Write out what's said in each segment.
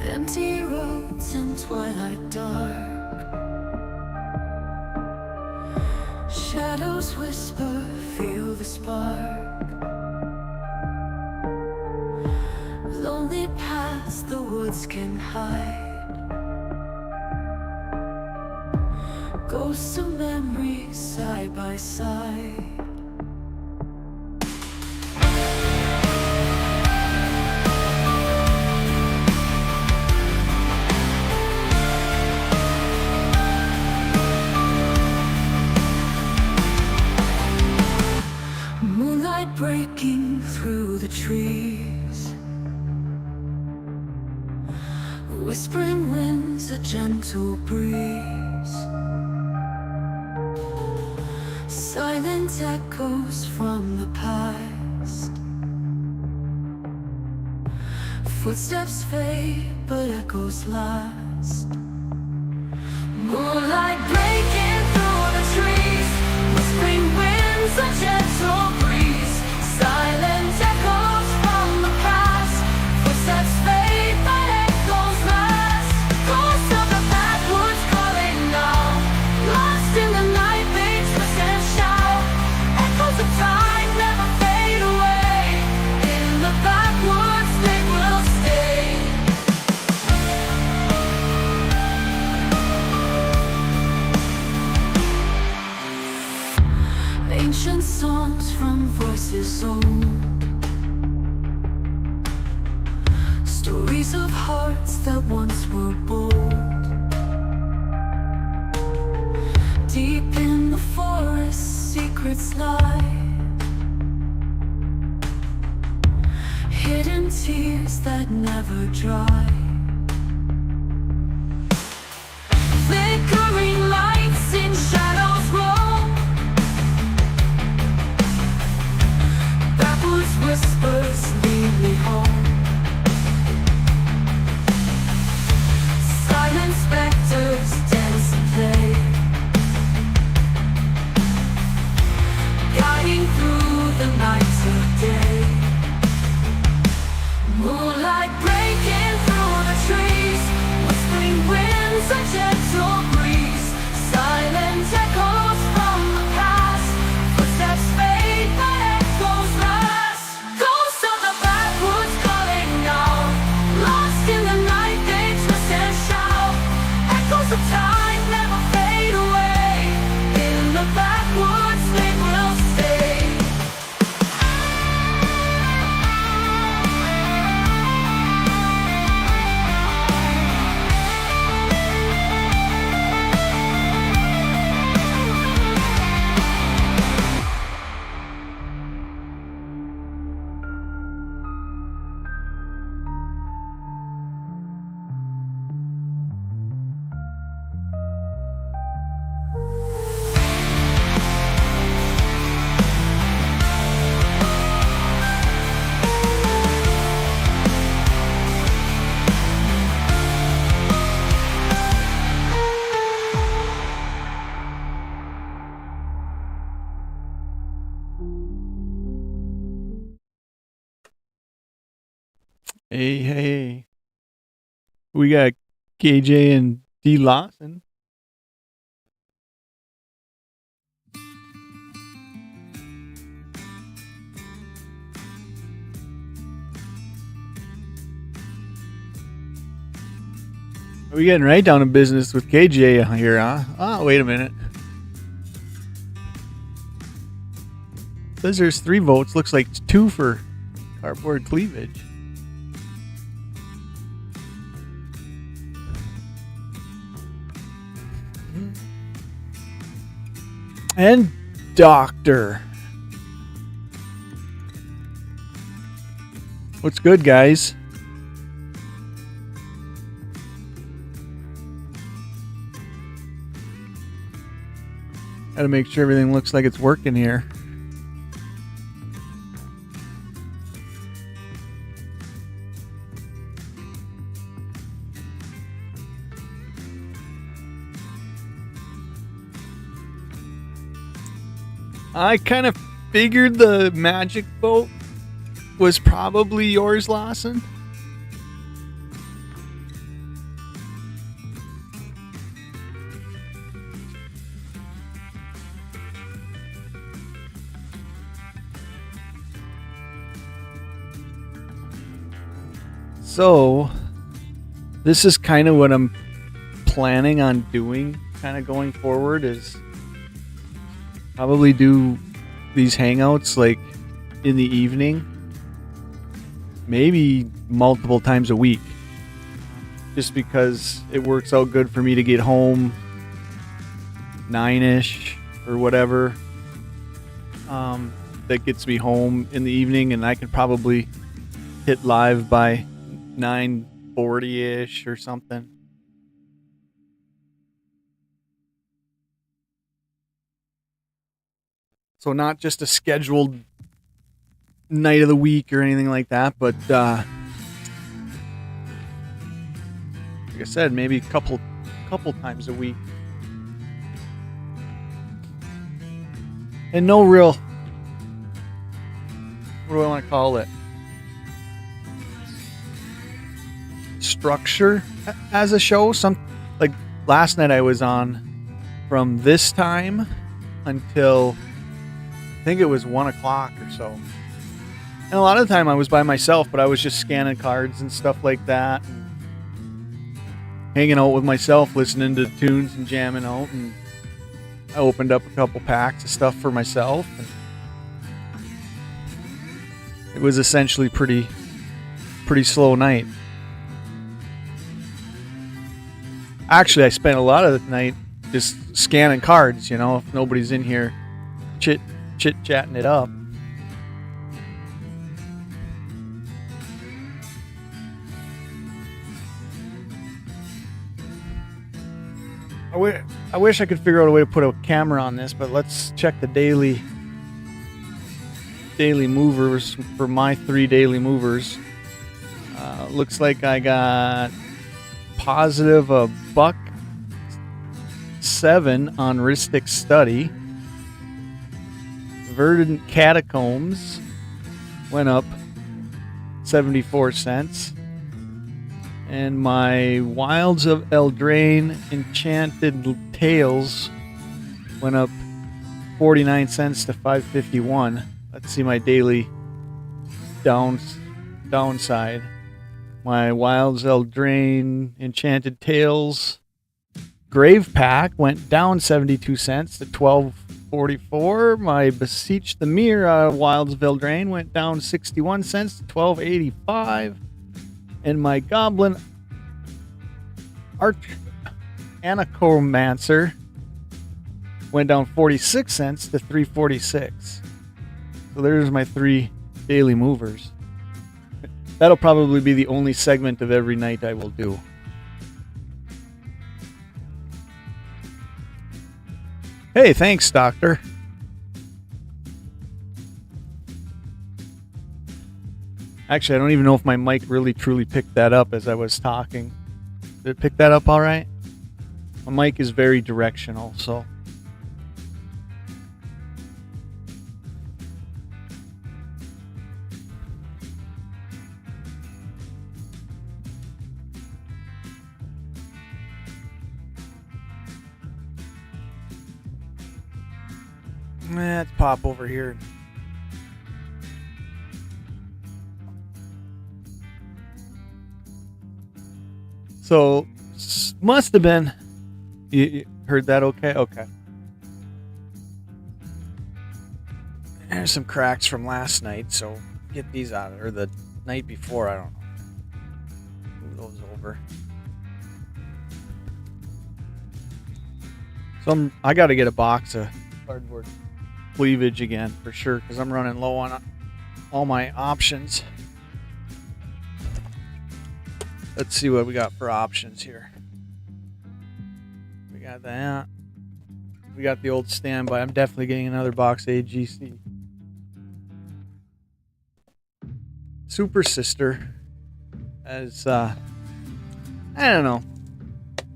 Empty roads and twilight dark, shadows whisper, feel the spark. Lonely paths the woods can hide, ghosts of memories side by side. Moonlight breaking through the trees, whispering winds, a gentle breeze, silent echoes from the past. Footsteps fade, but echoes last. Moonlight breaking through the trees, whispering winds, a gentle breeze, silent echoes from the past. Footsteps fade, but echoes last. Ghosts of the backwoods calling now, lost in the night, they twist and shout. Echoes of time never fade away, in the backwoods they will stay. Ancient songs from voices old, stories of hearts that once were bold. Deep in the forest, secrets lie, hidden tears that never dry. Flickering lights in shadows roll, backwoods whispers lead me home. Silent specters dance and play, guiding through the nights of day. Moonlight breaking through the trees, whispering winds, a gentle breeze, silent echoes from the past. Footsteps fade, but echoes last. Ghosts of the backwoods calling out, lost in the night they twist and shout. Echoes of time never fade away, in the backwoods they will stay. Hey. We got KJ and D. Lawson. Are we getting right down to business with KJ here, huh? Oh, wait a minute. Says there's 3 votes. Looks like 2 for cardboard cleavage. And Doctor. What's good, guys? Gotta make sure everything looks like it's working here. I kind of figured the magic boat was probably yours, Lawson. So, this is kind of what I'm planning on doing, kind of going forward, is probably do these hangouts like in the evening, maybe multiple times a week, just because it works out good for me to get home 9ish or whatever. That gets me home in the evening, and I can probably hit live by 9:40ish or something. So not just a scheduled night of the week or anything like that, but like I said, maybe a couple times a week. And no real, what do I want to call it? Structure as a show. Some, like last night I was on from this time until I think it was 1 o'clock or so. And a lot of the time I was by myself, but I was just scanning cards and stuff like that, and hanging out with myself, listening to tunes and jamming out. And I opened up a couple packs of stuff for myself. And it was essentially pretty slow night. Actually, I spent a lot of the night just scanning cards, you know, if nobody's in here chit-chatting it up. I wish I could figure out a way to put a camera on this, but let's check the daily movers for my 3 daily movers. Looks like I got positive $1.07 on Ristic Study. Verdant Catacombs went up 74 cents. And my Wilds of Eldraine Enchanted Tales went up 49 cents to 5.51. Let's see my daily downside. My Wilds Eldraine Enchanted Tales Grave Pack went down 72 cents to 12.44. My Beseech the Mirror Wilds of Eldraine went down 61 cents to 12.85. And my Goblin Anachromancer went down 46 cents to 3.46. So there's my 3 daily movers. That'll probably be the only segment of every night I will do. Hey, thanks, Doctor. Actually, I don't even know if my mic really truly picked that up as I was talking. Did it pick that up all right? My mic is very directional, so. Let's pop over here. So, must have been. You heard that okay? Okay. There's some cracks from last night, so get these out of, or the night before, I don't know. Move those over. So I got to get a box of cardboard cleavage again for sure, because I'm running low on all my options. Let's see what we got for options here. We got that. We got the old standby. I'm definitely getting another box of AGC. Super Sister has, I don't know,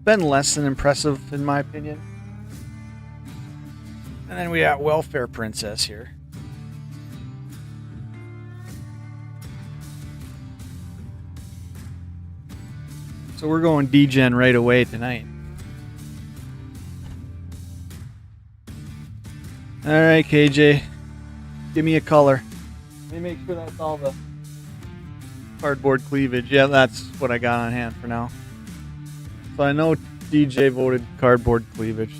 been less than impressive in my opinion. And then we got Welfare Princess here. So we're going D-Gen right away tonight. Alright, KJ. Give me a color. Let me make sure that's all the Cardboard Cleavage. Yeah, that's what I got on hand for now. So I know DJ voted Cardboard Cleavage.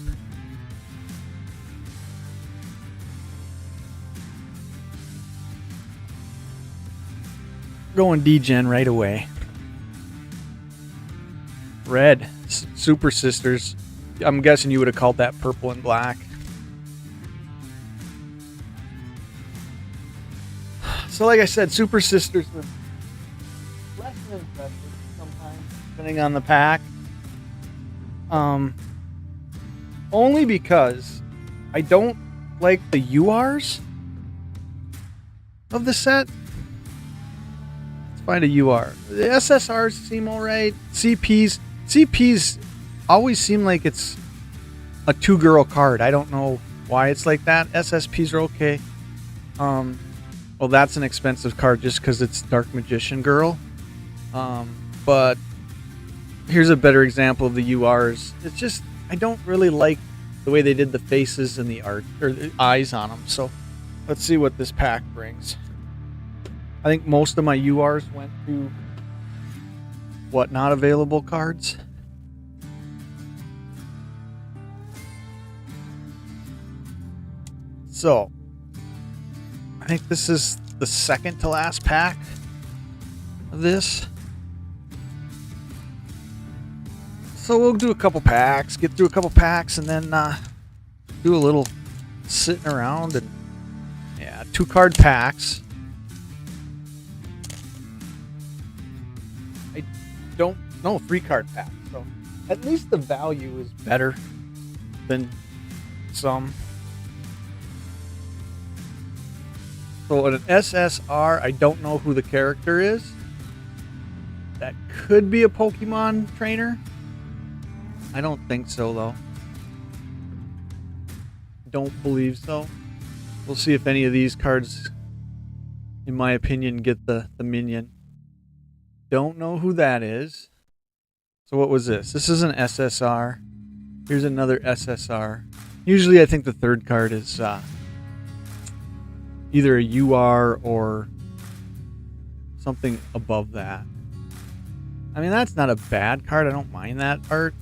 Going D-Gen right away. Red. Super Sisters. I'm guessing you would have called that purple and black. So like I said, Super Sisters were less than impressive sometimes, depending on the pack. Only because I don't like the URs of the set. Let's find a UR. The SSRs seem alright. CPs always seem like it's a two-girl card. I don't know why it's like that. SSPs are okay. Well, that's an expensive card just because it's Dark Magician Girl. But here's a better example of the URs. It's just, I don't really like the way they did the faces and the art, or the eyes on them. So let's see what this pack brings. I think most of my URs went to what, not available cards. So I think this is the second to last pack of this. So we'll do a couple packs, get through a couple packs, and then do a little sitting around. And yeah, 2-card packs. I don't know, 3-card packs. So at least the value is better than some. So an SSR, I don't know who the character is. That could be a Pokemon trainer. I don't think so, though. Don't believe so. We'll see if any of these cards, in my opinion, get the minion. Don't know who that is. So what was this? This is an SSR. Here's another SSR. Usually I think the third card is either a UR or something above that. I mean, that's not a bad card. I don't mind that art.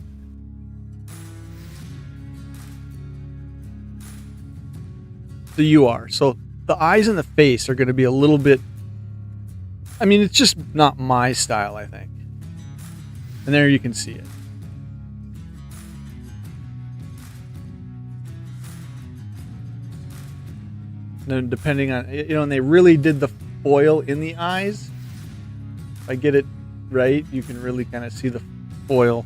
The UR. So the eyes and the face are going to be a little bit... I mean, it's just not my style, I think. And there you can see it. Then depending on, you know, and they really did the foil in the eyes. If I get it right, you can really kind of see the foil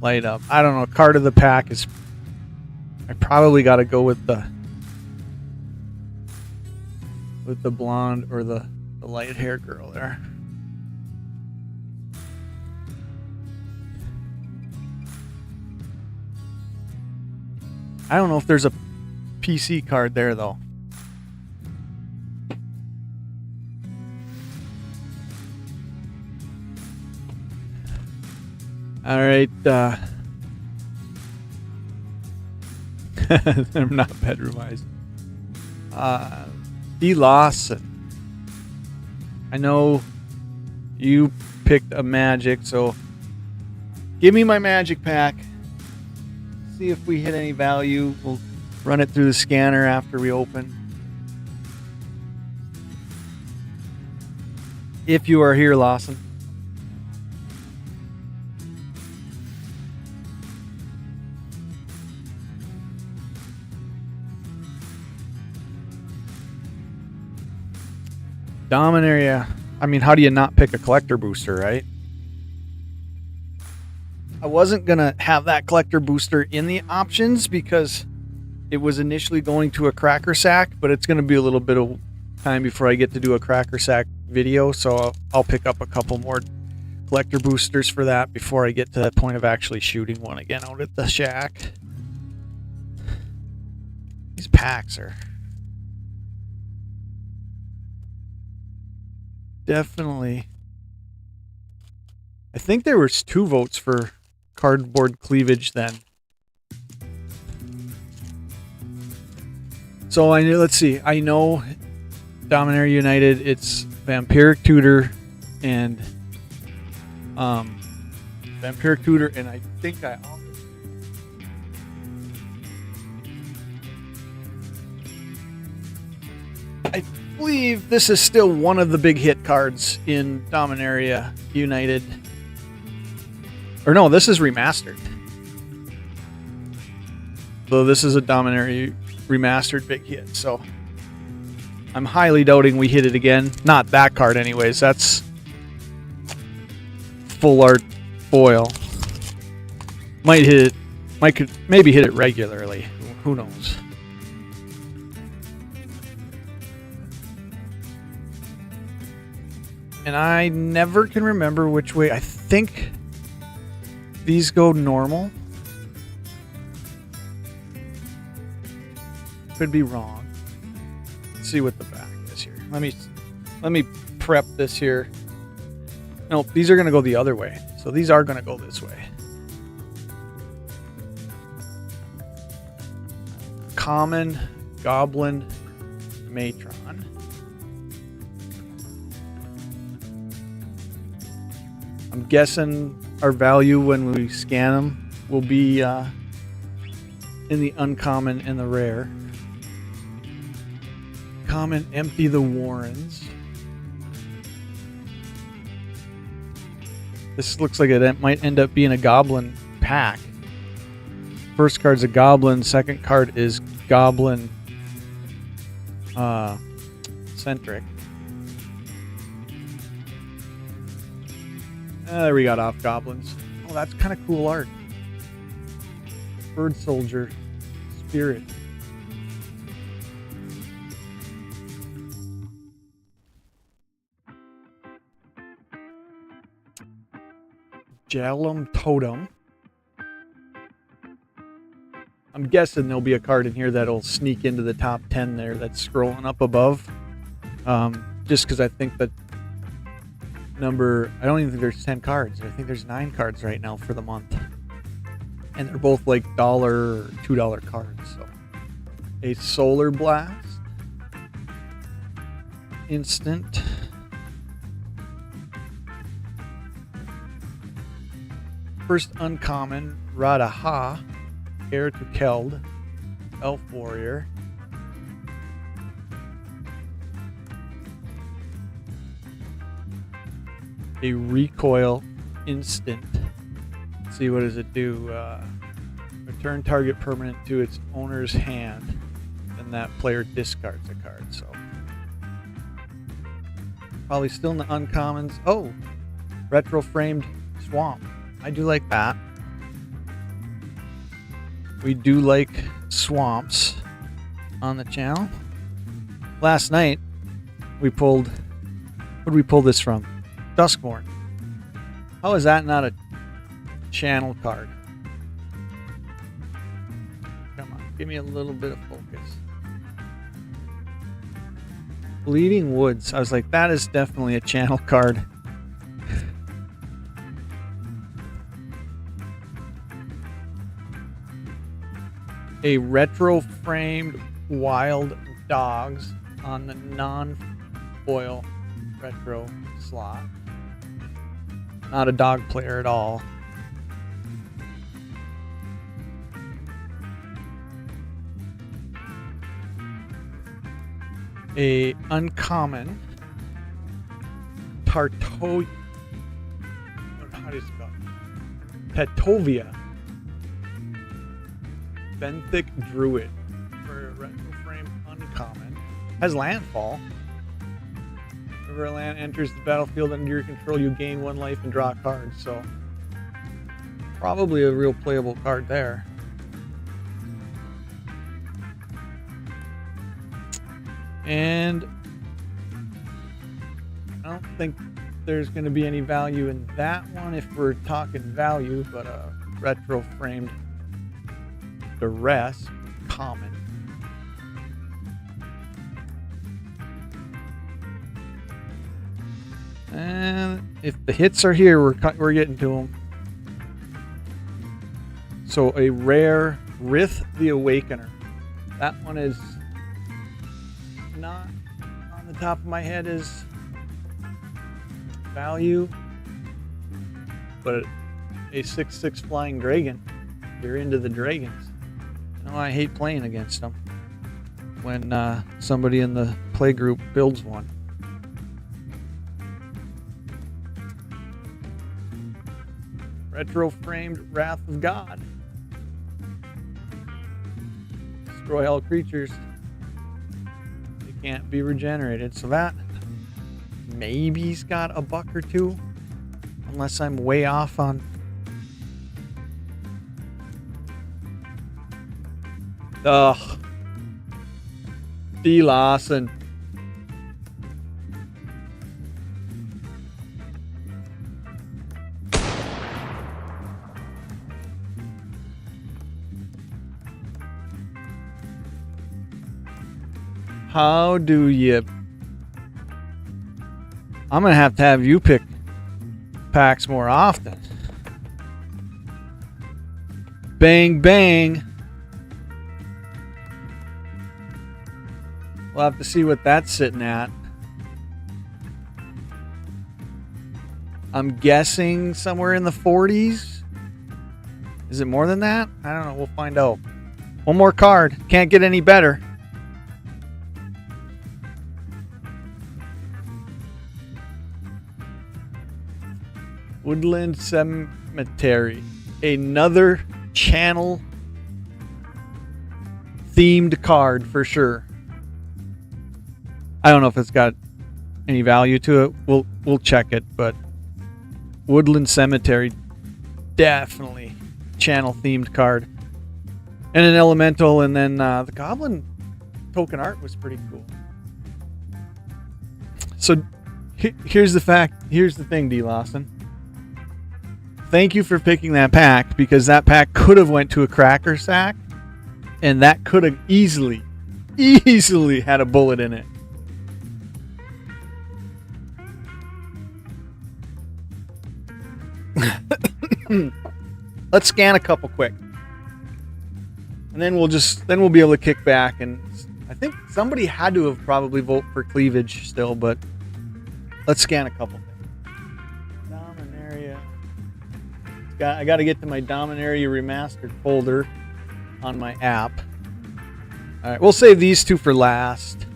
light up. I don't know. Card of the pack is, I probably got to go with the blonde or the light hair girl there. I don't know if there's a PC card there though. All right, I'm not bedroom eyes. D. Lawson. I know you picked a magic, so give me my magic pack. See if we hit any value. We'll run it through the scanner after we open. If you are here, Lawson. Dominaria. I mean, how do you not pick a collector booster, right? I wasn't going to have that collector booster in the options because it was initially going to a cracker sack, but it's going to be a little bit of time before I get to do a cracker sack video, so I'll pick up a couple more collector boosters for that before I get to that point of actually shooting one again out at the shack. These packs are definitely... I think there was 2 votes for cardboard cleavage then. So I know, let's see. I know Dominaria United, it's Vampiric Tutor, and Vampire Cooter, and I think I believe this is still one of the big hit cards in Dominaria United. Or no, this is remastered. So this is a Dominaria remastered big hit. So I'm highly doubting we hit it again. Not that card anyways. That's full art foil. Might hit it. Maybe hit it regularly. Who knows? And I never can remember which way. I think these go normal. Could be wrong. Let's see what the back is here. Let me prep this here. No, these are going to go the other way. So these are going to go this way. Common, Goblin, Matron. I'm guessing our value when we scan them will be in the uncommon and the rare. Common, Empty the Warrens. This looks like it might end up being a Goblin pack. First card's a Goblin, second card is Goblin centric. There we got off goblins. Oh, that's kind of cool art. Bird Soldier Spirit. Jalum Totem. I'm guessing there'll be a card in here that'll sneak into the top 10 there that's scrolling up above. Just because I think that I don't even think there's 10 cards. I think there's 9 cards right now for the month. And they're both like $1 or $2 cards. So a Solar Blast. Instant. First uncommon, Radaha, Heir to Keld, Elf Warrior. A Recoil instant. Let's see, what does it do? Return target permanent to its owner's hand, and that player discards a card. So probably still in the uncommons. Oh, retro framed Swamp. I do like that. We do like swamps on the channel. Last night we pulled. What did we pull this from? Duskborn. How is that not a channel card? Come on, give me a little bit of focus. Bleeding Woods. I was like, that is definitely a channel card. A retro framed Wild Dogs on the non-foil retro slot. Not a dog player at all. A uncommon How do you spell it? Tatovia. Benthic Druid for a retro frame uncommon. Has landfall. Whenever a land enters the battlefield under your control, you gain 1 life and draw a card. So probably a real playable card there. And I don't think there's going to be any value in that one if we're talking value, but a retro framed Duress common. And if the hits are here, we're getting to them. So a rare Rith the Awakener. That one is not on the top of my head. Is value, but a 6/6 flying dragon. You're into the dragons. You know, I hate playing against them when somebody in the play group builds one. Retro framed Wrath of God. Destroy all creatures. They can't be regenerated. So that maybe's got a buck or two. Unless I'm way off on. Ugh. D. Lawson. How do you... I'm going to have you pick packs more often. Bang, bang. We'll have to see what that's sitting at. I'm guessing somewhere in the 40s. Is it more than that? I don't know. We'll find out. One more card. Can't get any better. Woodland Cemetery. Another channel themed card for sure. I don't know if it's got any value to it. We'll check it, but Woodland Cemetery, definitely channel themed card. And an elemental, and then the goblin token art was pretty cool. So here's the fact. Here's the thing, D. Lawson. Thank you for picking that pack, because that pack could have went to a cracker sack, and that could have easily had a bullet in it. Let's scan a couple quick, and then we'll be able to kick back. And I think somebody had to have probably voted for Cleavage still, but let's scan a couple things. Dominaria. I got to get to my Dominaria Remastered folder on my app. All right, we'll save these two for last.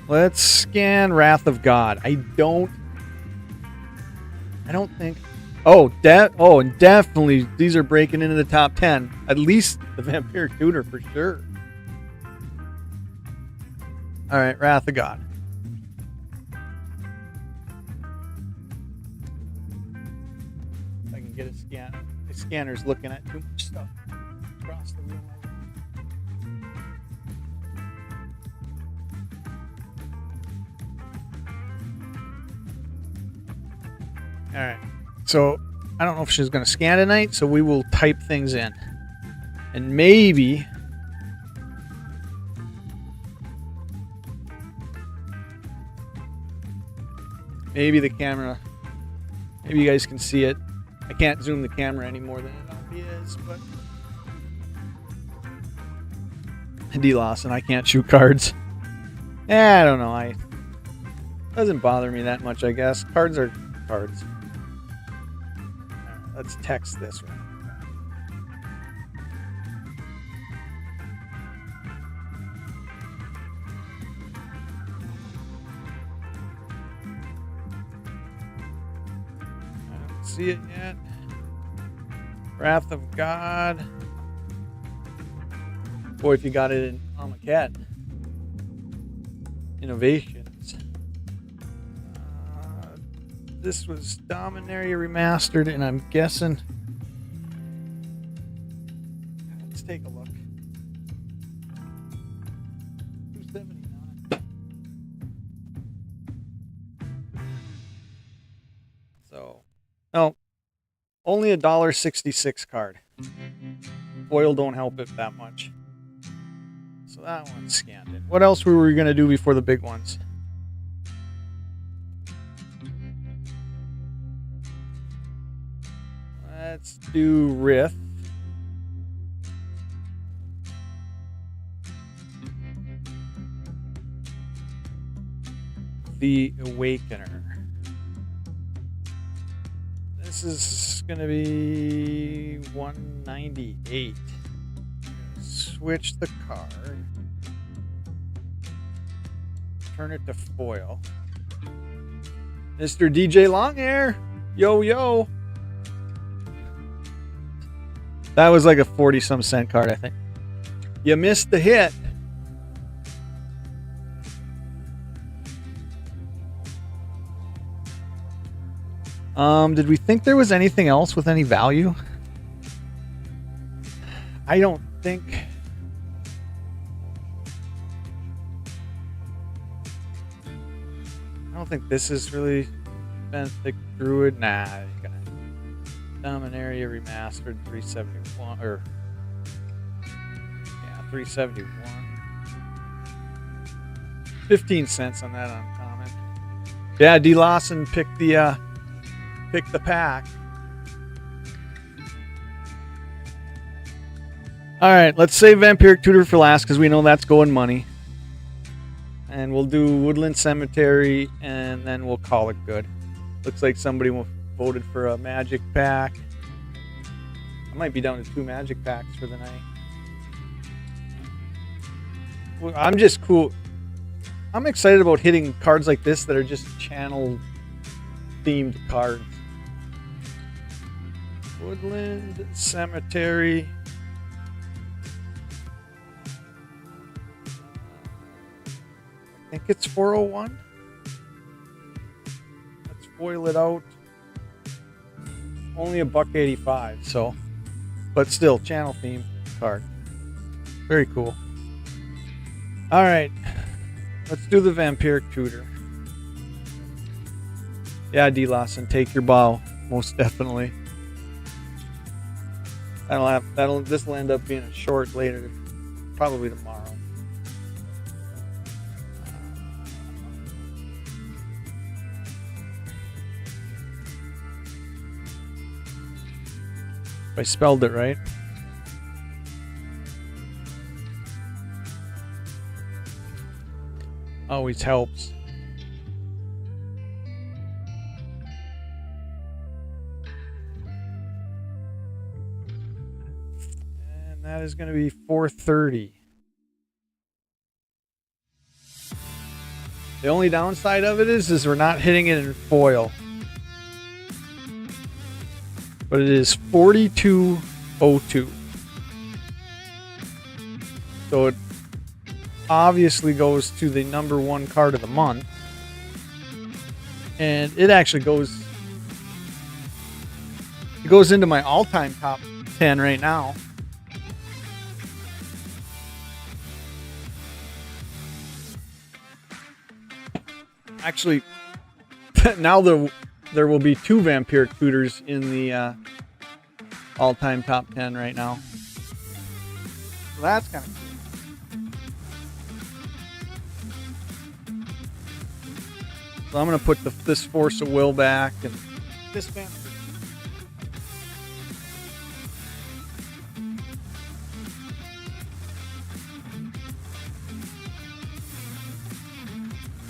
Let's scan Wrath of God. I don't think. Oh, and definitely these are breaking into the top 10. At least the Vampire Tutor for sure. All right, Wrath of God. If I can get a scan. The scanner's looking at too much stuff across the wheel. All right, so I don't know if she's going to scan tonight, so we will type things in. And maybe the camera, maybe you guys can see it. I can't zoom the camera any more than it already is, but D. Lawson, I can't shoot cards. I don't know. It doesn't bother me that much, I guess. Cards are cards. Let's text this one. I don't see it yet. Wrath of God. Boy, if you got it in Amaket. Innovations. This was Dominaria Remastered, and I'm guessing. Let's take a look. 279. So, no, only $1.66 card. Foil don't help it that much. So that one's scanned in. What else were we gonna do before the big ones? Let's do Rift. the Awakener. This is going to be 198. Switch the card. Turn it to foil. Mr. DJ Longhair. Yo, yo. That was like a 40-some cent card, I think. You missed the hit. Did we think there was anything else with any value? I don't think. I don't think this is really Benthic Druid. Nah, you got Dominaria Remastered 371 or yeah, 371. 15 cents on that uncommon. Yeah, D. Lawson picked the pack. All right, let's save Vampiric Tutor for last because we know that's going money. And we'll do Woodland Cemetery, and then we'll call it good. Looks like somebody voted for a magic pack. I might be down to 2 magic packs for the night. Well, I'm just cool. I'm excited about hitting cards like this that are just channel-themed cards. Woodland Cemetery. I think it's 401. Let's foil it out. Only $1.85, so, but still channel theme card. Very cool. All right, let's do the Vampiric Tutor. Yeah, D. Lawson, take your bow, most definitely. This will end up being a short later, probably tomorrow. If I spelled it right. Always helps. And that is going to be 430. The only downside of it is we're not hitting it in foil. But it is 4202. So it obviously goes to the #1 card of the month. And it actually goes into my all-time top 10 right now. Actually, now there will be 2 Vampiric Tutors in the all-time top 10 right now. So that's kind of cool. So I'm going to put this Force of Will back and this Vampiric.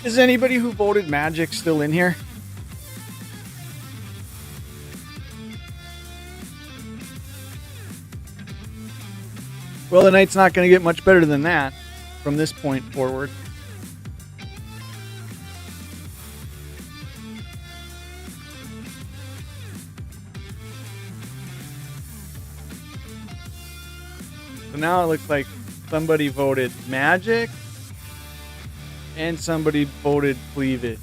Is anybody who voted Magic still in here? Well, the night's not going to get much better than that from this point forward. So now it looks like somebody voted Magic and somebody voted Cleavage.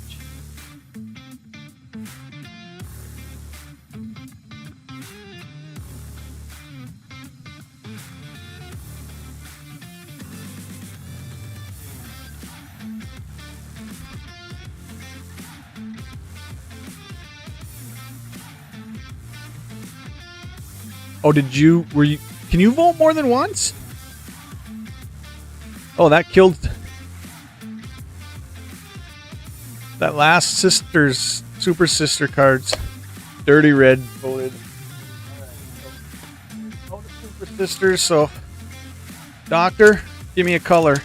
Oh, can you vote more than once? Oh, that killed that last Super Sister cards. Dirty Red voted. All right, so Super Sisters, so Doctor, give me a color.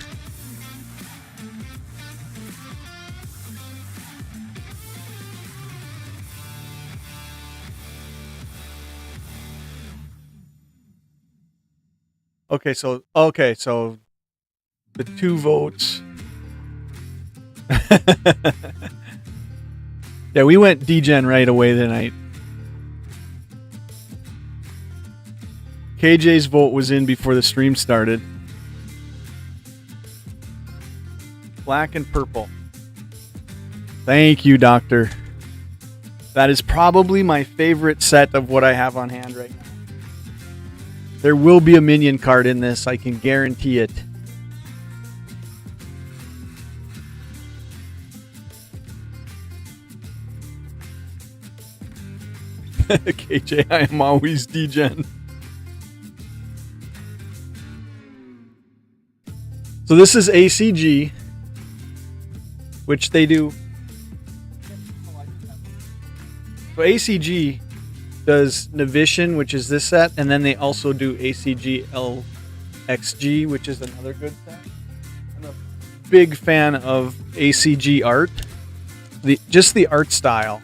Okay, so the 2 votes. Yeah, we went degen right away tonight. KJ's vote was in before the stream started. Black and purple. Thank you, Doctor. That is probably my favorite set of what I have on hand right now. There will be a minion card in this, I can guarantee it. KJ, I am always degen. So this is ACG, which they do. So ACG does Navision, which is this set, and then they also do ACG LXG, which is another good set. I'm a big fan of ACG art, just the art style.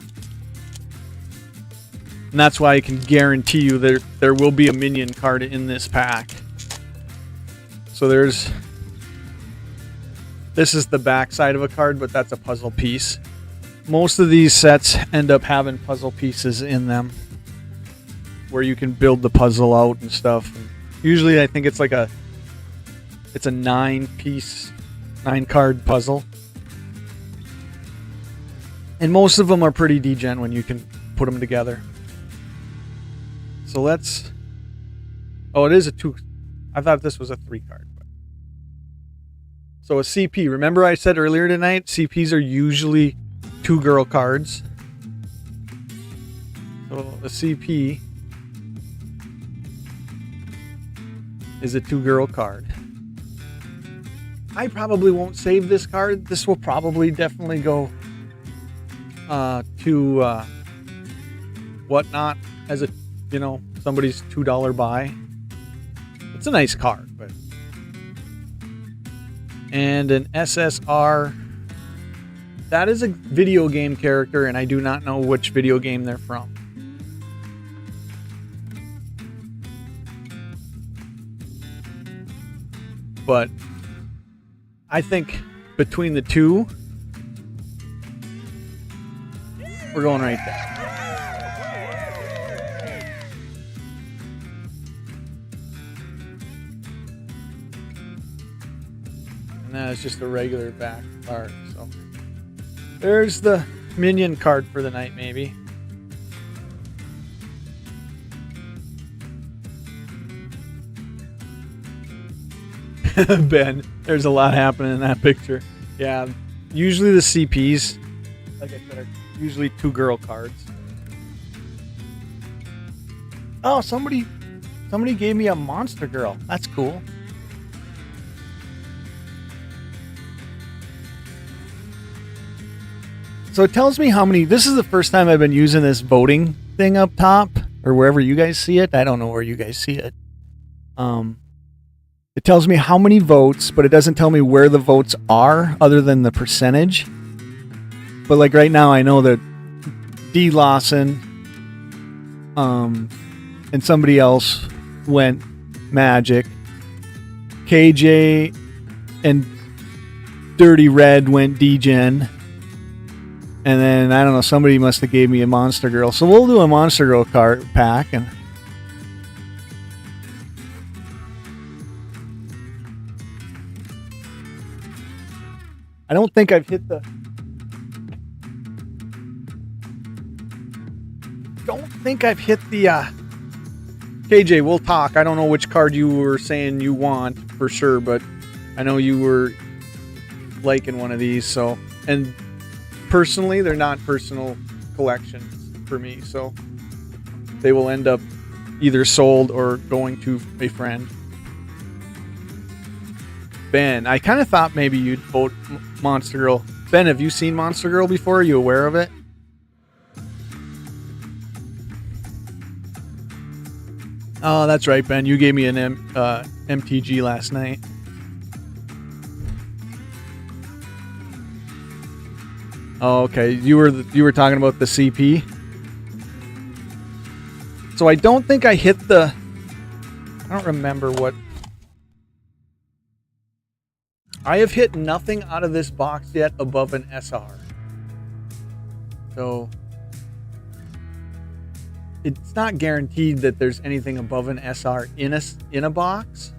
And that's why I can guarantee you there will be a minion card in this pack. So this is the back side of a card, but that's a puzzle piece. Most of these sets end up having puzzle pieces in them where you can build the puzzle out and stuff. And usually I think it's a 9-card puzzle. And most of them are pretty degen when you can put them together. So let's... Oh, it is a 2... I thought this was a 3-card. So a CP. Remember I said earlier tonight, CPs are usually 2-girl cards. So a CP is a 2-girl card. I probably won't save this card. This will probably definitely go to Whatnot as a, somebody's $2 buy. It's a nice card, but... And an SSR. That is a video game character, and I do not know which video game they're from. But I think between the two, we're going right there. And that is just a regular back card. So there's the minion card for the night, maybe. Ben, there's a lot happening in that picture. Yeah, usually the CPs, like I said, are usually 2-girl cards. Oh, somebody gave me a Monster Girl. That's cool. So it tells me how many... This is the first time I've been using this voting thing up top, or wherever you guys see it. I don't know where you guys see it. It tells me how many votes, but it doesn't tell me where the votes are other than the percentage. But like right now, I know that D. Lawson and somebody else went Magic. KJ and Dirty Red went Degen. And then, I don't know, somebody must have gave me a Monster Girl. So we'll do a Monster Girl card pack. And I don't think I've hit the... KJ, we'll talk. I don't know which card you were saying you want for sure, but I know you were liking one of these. So, and personally, they're not personal collections for me, so they will end up either sold or going to a friend. Ben, I kind of thought maybe you'd vote Monster Girl. Ben, have you seen Monster Girl before? Are you aware of it? Oh, that's right, Ben. You gave me an MTG last night. Oh, okay. You were talking about the CP. So I don't think I hit the... I don't remember what I have hit nothing out of this box yet above an SR. So it's not guaranteed that there's anything above an SR in a box.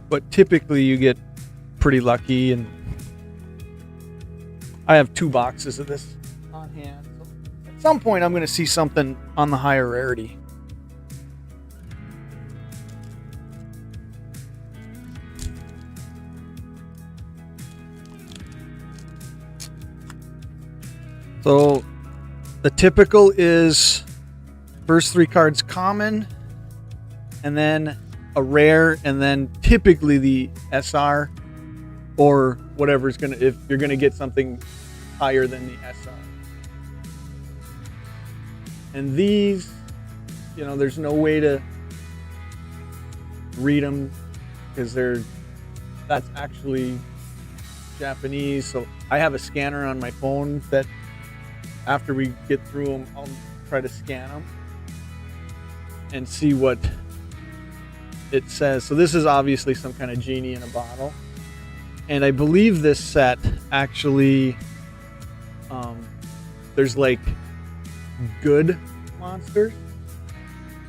But typically you get pretty lucky, and I have 2 boxes of this on hand. So at some point I'm going to see something on the higher rarity. So the typical is first 3 cards common, and then a rare, and then typically the SR or whatever's gonna, if you're gonna get something higher than the SR. And these, you know, there's no way to read them because that's actually Japanese. So I have a scanner on my phone that after we get through them, I'll try to scan them and see what it says. So this is obviously some kind of genie in a bottle. And I believe this set actually, there's like good monsters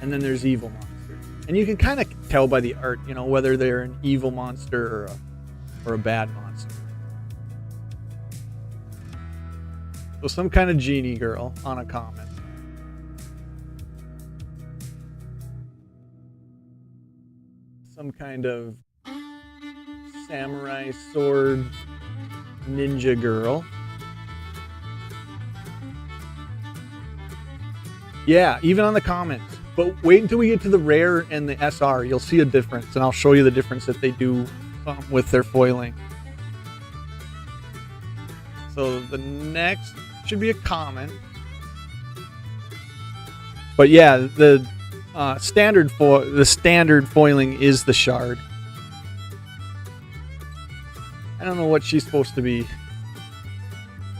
and then there's evil monsters. And you can kind of tell by the art, you know, whether they're an evil monster or a bad monster. So some kind of genie girl on a common. Some kind of samurai sword ninja girl. Yeah, even on the comments. But wait until we get to the rare and the SR. You'll see a difference, and I'll show you the difference that they do with their foiling. So the next should be a common. But yeah, the standard foiling is the shard. I don't know what she's supposed to be.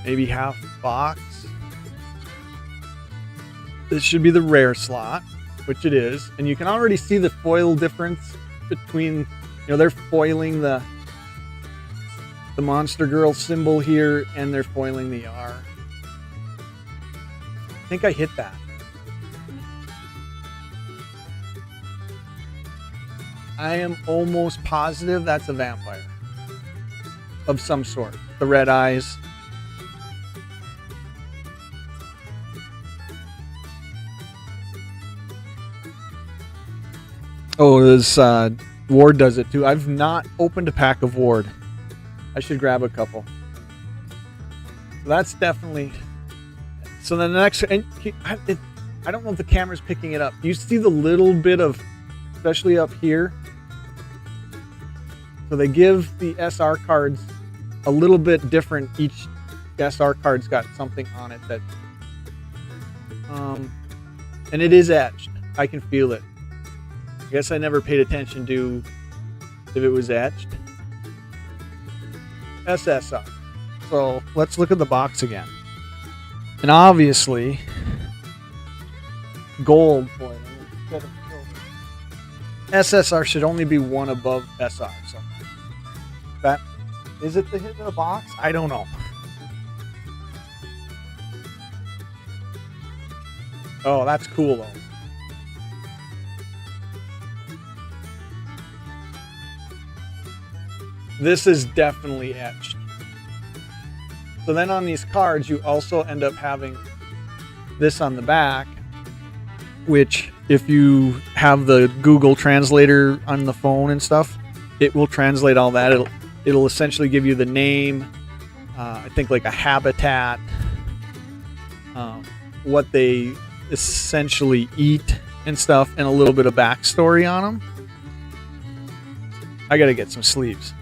Maybe half box. This should be the rare slot, which it is. And you can already see the foil difference between, you know, they're foiling the Monster Girl symbol here, and they're foiling the R. I think I hit that. I am almost positive that's a vampire of some sort. The red eyes. Oh, this Ward does it too. I've not opened a pack of Ward. I should grab a couple. So that's definitely. So the next, and I don't know if the camera's picking it up. Do you see the little bit of, especially up here? So they give the SR cards a little bit different. Each SR card's got something on it that, and it is etched. I can feel it. I guess I never paid attention to if it was etched. SSR. So let's look at the box again. And obviously, gold foiling instead of silver. SSR should only be one above SR. So that is it the hit of the box? I don't know. Oh, that's cool though. This is definitely etched. So then on these cards, you also end up having this on the back, which if you have the Google translator on the phone and stuff, it will translate all that. It'll essentially give you the name, I think like a habitat, what they essentially eat and stuff, and a little bit of backstory on them. I gotta get some sleeves.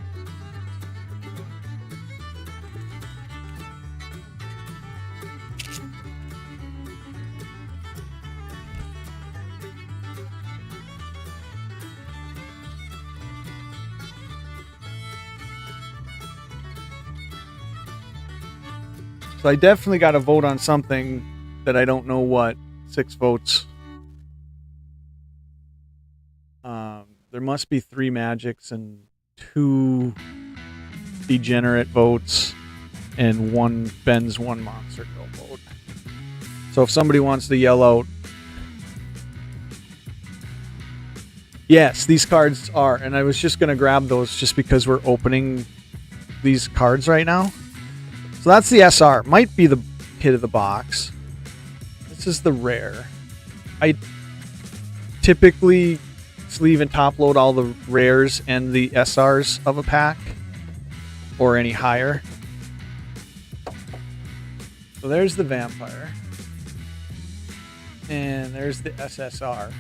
So I definitely got to vote on something that I don't know what. 6 votes. there must be 3 magics and 2 degenerate votes and 1 Ben's 1 monster girl vote. So if somebody wants to yell out, yes, these cards are, and I was just going to grab those just because we're opening these cards right now. So that's the SR. Might be the hit of the box. This is the rare. I typically sleeve and top load all the rares and the SRs of a pack, or any higher. So there's the vampire. And there's the SSR.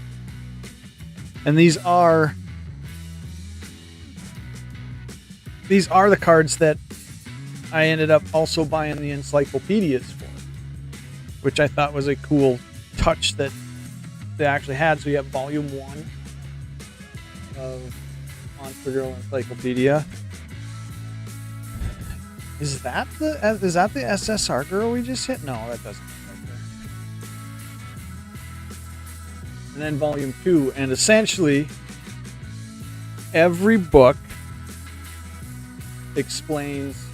And these are the cards that I ended up also buying the encyclopedias for, which I thought was a cool touch that they actually had. So you have volume 1 of Monster Girl Encyclopedia. Is that the SSR girl we just hit? No, that doesn't look like her. And then volume 2, and essentially every book explains,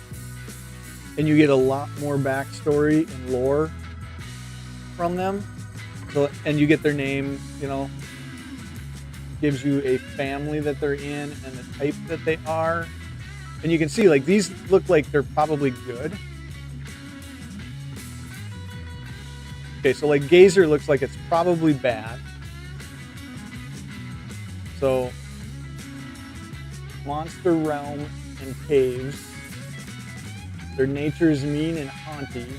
and you get a lot more backstory and lore from them. So, and you get their name, you know, gives you a family that they're in and the type that they are. And you can see, like, these look like they're probably good. Okay, so like Gazer looks like it's probably bad. So Monster Realm and Caves. Their nature is mean and haunting.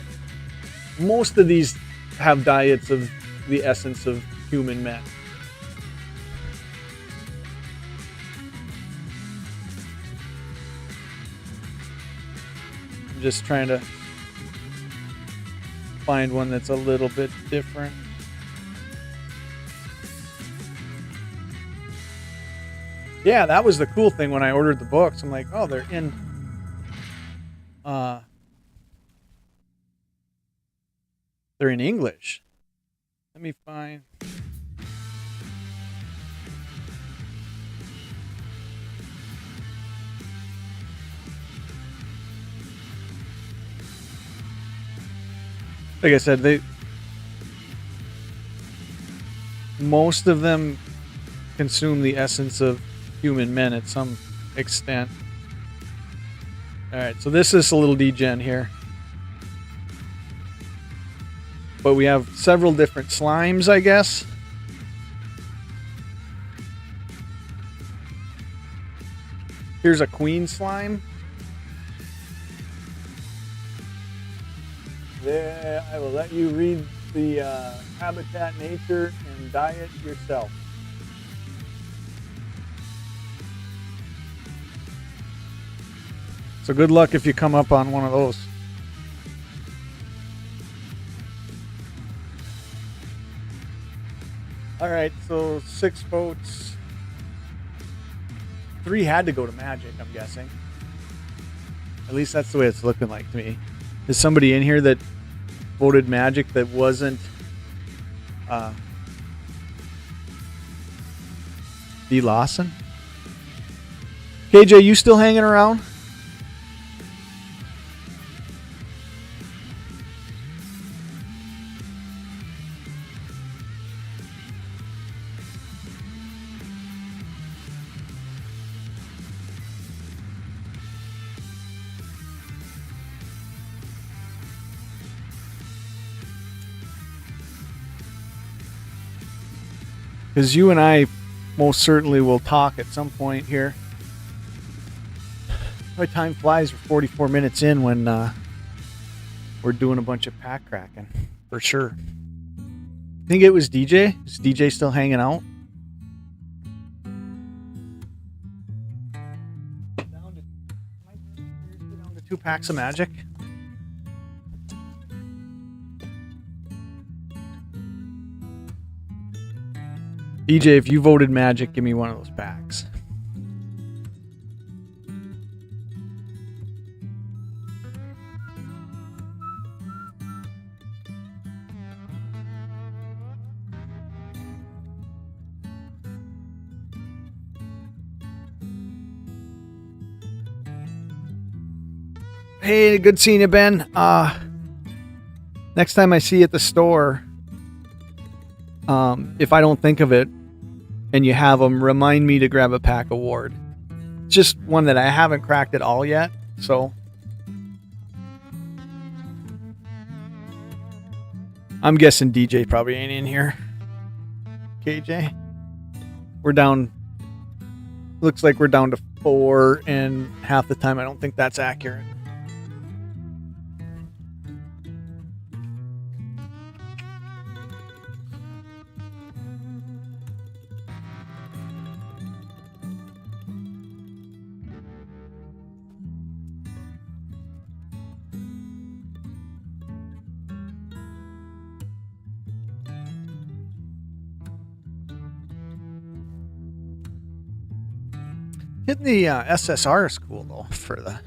Most of these have diets of the essence of human men. I'm just trying to find one that's a little bit different. Yeah, that was the cool thing when I ordered the books. I'm like, oh, they're in English. Let me find. Like I said, most of them consume the essence of human men at some extent. All right, so this is a little degen here. But we have several different slimes, I guess. Here's a queen slime. There, I will let you read the habitat, nature, and diet yourself. So good luck if you come up on one of those. All right, so 6 votes. 3 had to go to Magic, I'm guessing. At least that's the way it's looking like to me. Is somebody in here that voted Magic that wasn't D. Lawson? KJ, you still hanging around? Because you and I most certainly will talk at some point here. My time flies. We're 44 minutes in when we're doing a bunch of pack cracking, for sure. Think it was DJ? Is DJ still hanging out? Down to 2 packs of Magic. DJ, if you voted Magic, give me one of those packs. Hey, good seeing you, Ben. Next time I see you at the store, if I don't think of it and you have them, remind me to grab a pack of Ward. Just one that I haven't cracked at all yet, so I'm guessing DJ probably ain't in here. KJ, we're down. Looks like we're down to 4, and half the time I don't think that's accurate. Hitting the SSR is cool though for the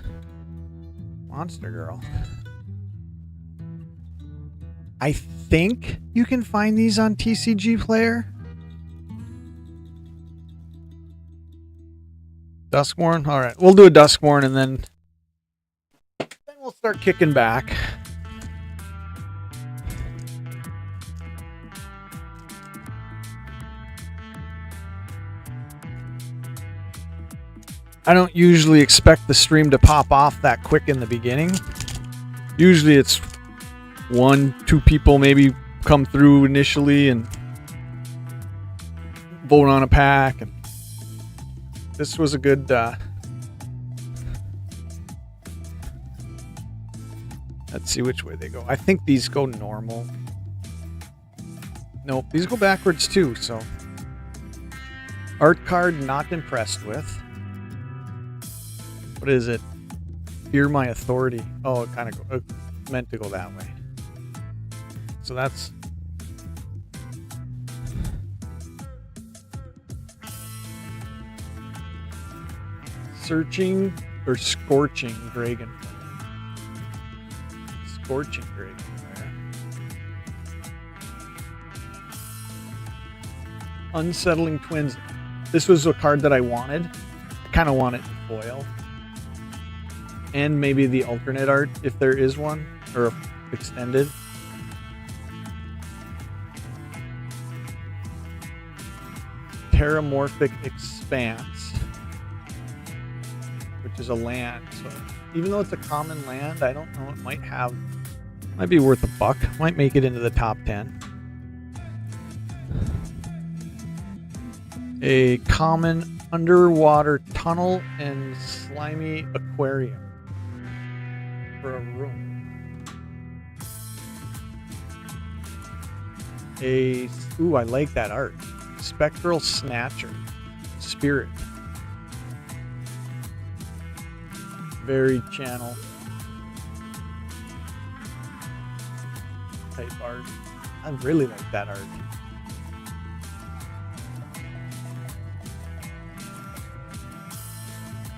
Monster Girl. I think you can find these on TCG Player. Duskborn? Alright, we'll do a Duskborn and then we'll start kicking back. I don't usually expect the stream to pop off that quick in the beginning. Usually it's 1-2 people maybe come through initially and vote on a pack. And this was a good... let's see which way they go. I think these go normal. Nope, these go backwards too, so... Art card not impressed with. What is it? Fear my authority. Oh, it kind of meant to go that way. So that's... Searching or Scorching Dragonfire. Scorching Dragonfire. Unsettling Twins. This was a card that I wanted. I kind of want it in foil. And maybe the alternate art, if there is one, or extended. Terramorphic Expanse, which is a land. So even though it's a common land, I don't know. It might be worth $1. Might make it into the top 10. A common underwater tunnel and slimy aquarium. For a room. Ooh, I like that art. Spectral Snatcher. Spirit. Very channel type art. I really like that art.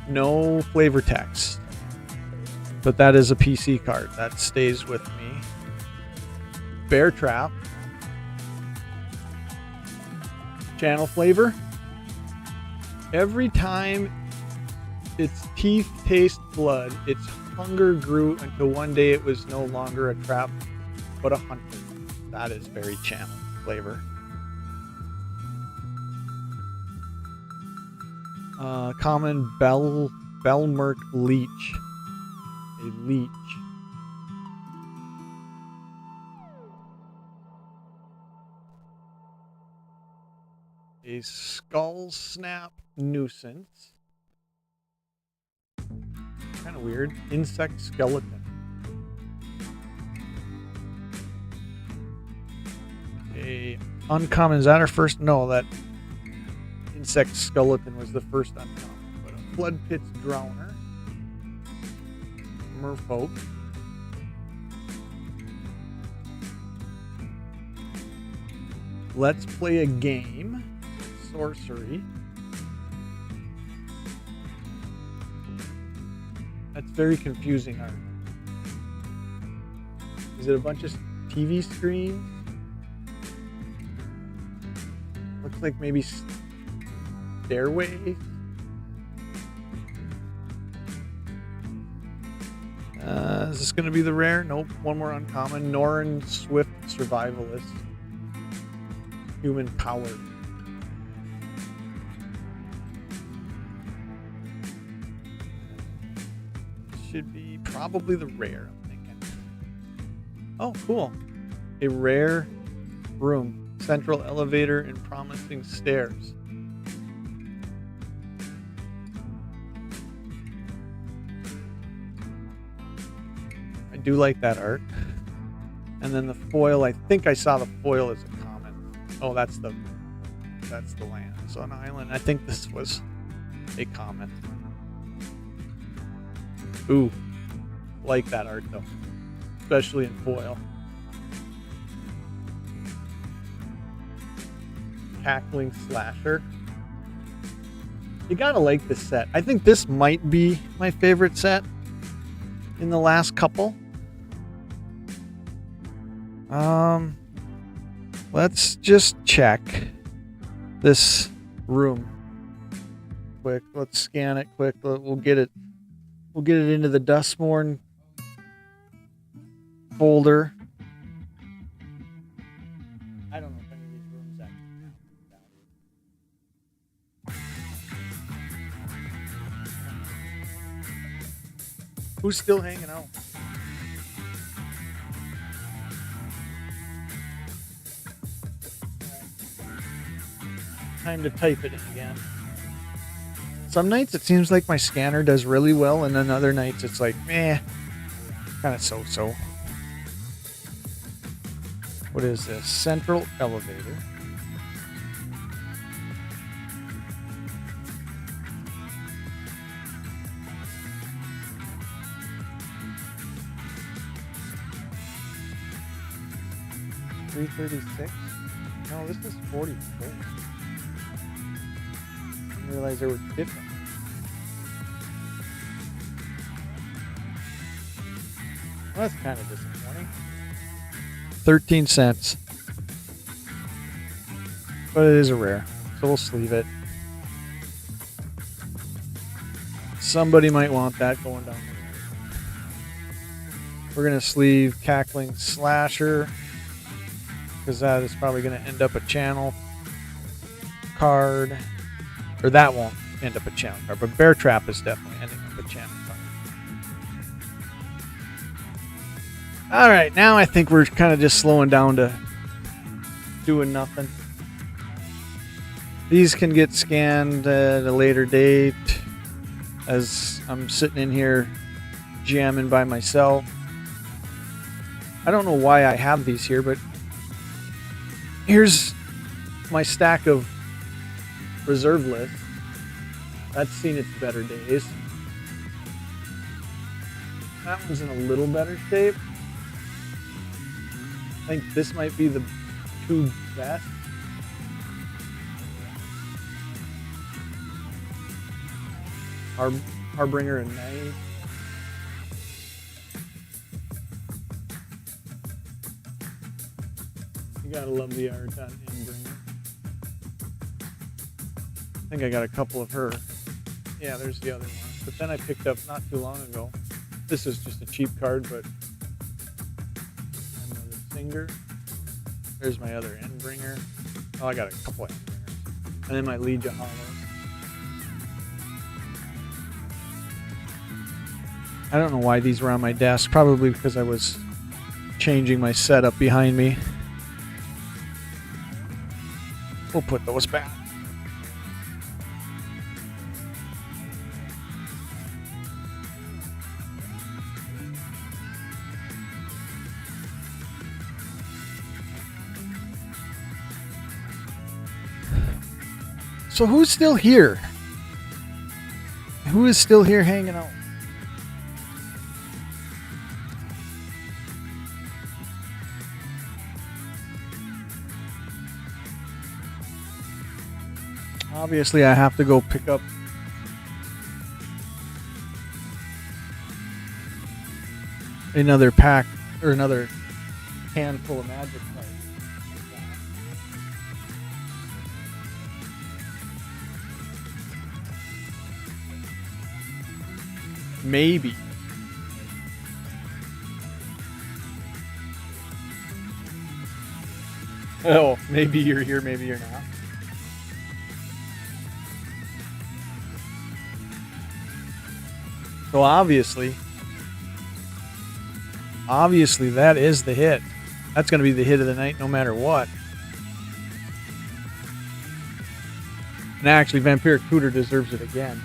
No flavor text. But that is a PC card. That stays with me. Bear Trap. Channel flavor. Every time its teeth taste blood, its hunger grew until one day it was no longer a trap, but a hunter. That is very channel flavor. Common Belmerk Leech. A leech. A Skull Snap Nuisance. Kind of weird. Insect Skeleton. A uncommon. Is that our first? No, that Insect Skeleton was the first uncommon. But a Flood Pit's Drowner. Merfolk. Let's play a game. Sorcery. That's very confusing art. Is it a bunch of TV screens? Looks like maybe stairways. Is this going to be the rare? Nope. One more uncommon. Norrin Swift Survivalist. Human powered. Should be probably the rare, I'm thinking. Oh, cool. A rare room. Central elevator and promising stairs. I do like that art. And then the foil, I think I saw the foil as a common. Oh, that's the land. So an island. I think this was a common. Ooh, like that art though, especially in foil. Cackling slasher. You gotta like this set. I think this might be my favorite set in the last couple. Let's just check this room quick. Let's scan it quick. We'll get it into the Dustborn folder. I don't know if any of these rooms actually have. Who's still hanging out? Time to type it in again. Some nights it seems like my scanner does really well, and then other nights it's like, kind of so-so. What is this? Central elevator. $336? No, this is 44. I didn't realize they were different. Well, that's kind of disappointing. 13 cents. But it is a rare, so we'll sleeve it. Somebody might want that going down the road. We're going to sleeve Cackling Slasher, because that is probably going to end up a channel card. Or that won't end up a channel card, but Bear Trap is definitely ending up a channel card. Alright, now I think we're kind of just slowing down to doing nothing. These can get scanned at a later date as I'm sitting in here jamming by myself. I don't know why I have these here, but here's my stack of reserve list. That's seen its better days. That one's in a little better shape. I think this might be the two best. Harbinger and Night. You gotta love the art on Endbringer. I think I got a couple of her. Yeah, there's the other one. But then I picked up not too long ago. This is just a cheap card, but another Singer. There's my other Endbringer. Oh, I got a couple of Endbringers. And then my Legia Hollow. I don't know why these were on my desk. Probably because I was changing my setup behind me. We'll put those back. So who's still here? Who is still here hanging out? Obviously, I have to go pick up another pack or another handful of magic cards. Maybe Oh, maybe you're here, maybe you're not. So obviously that is the hit. That's going to be the hit of the night no matter what. And actually, Vampiric Tutor deserves it again.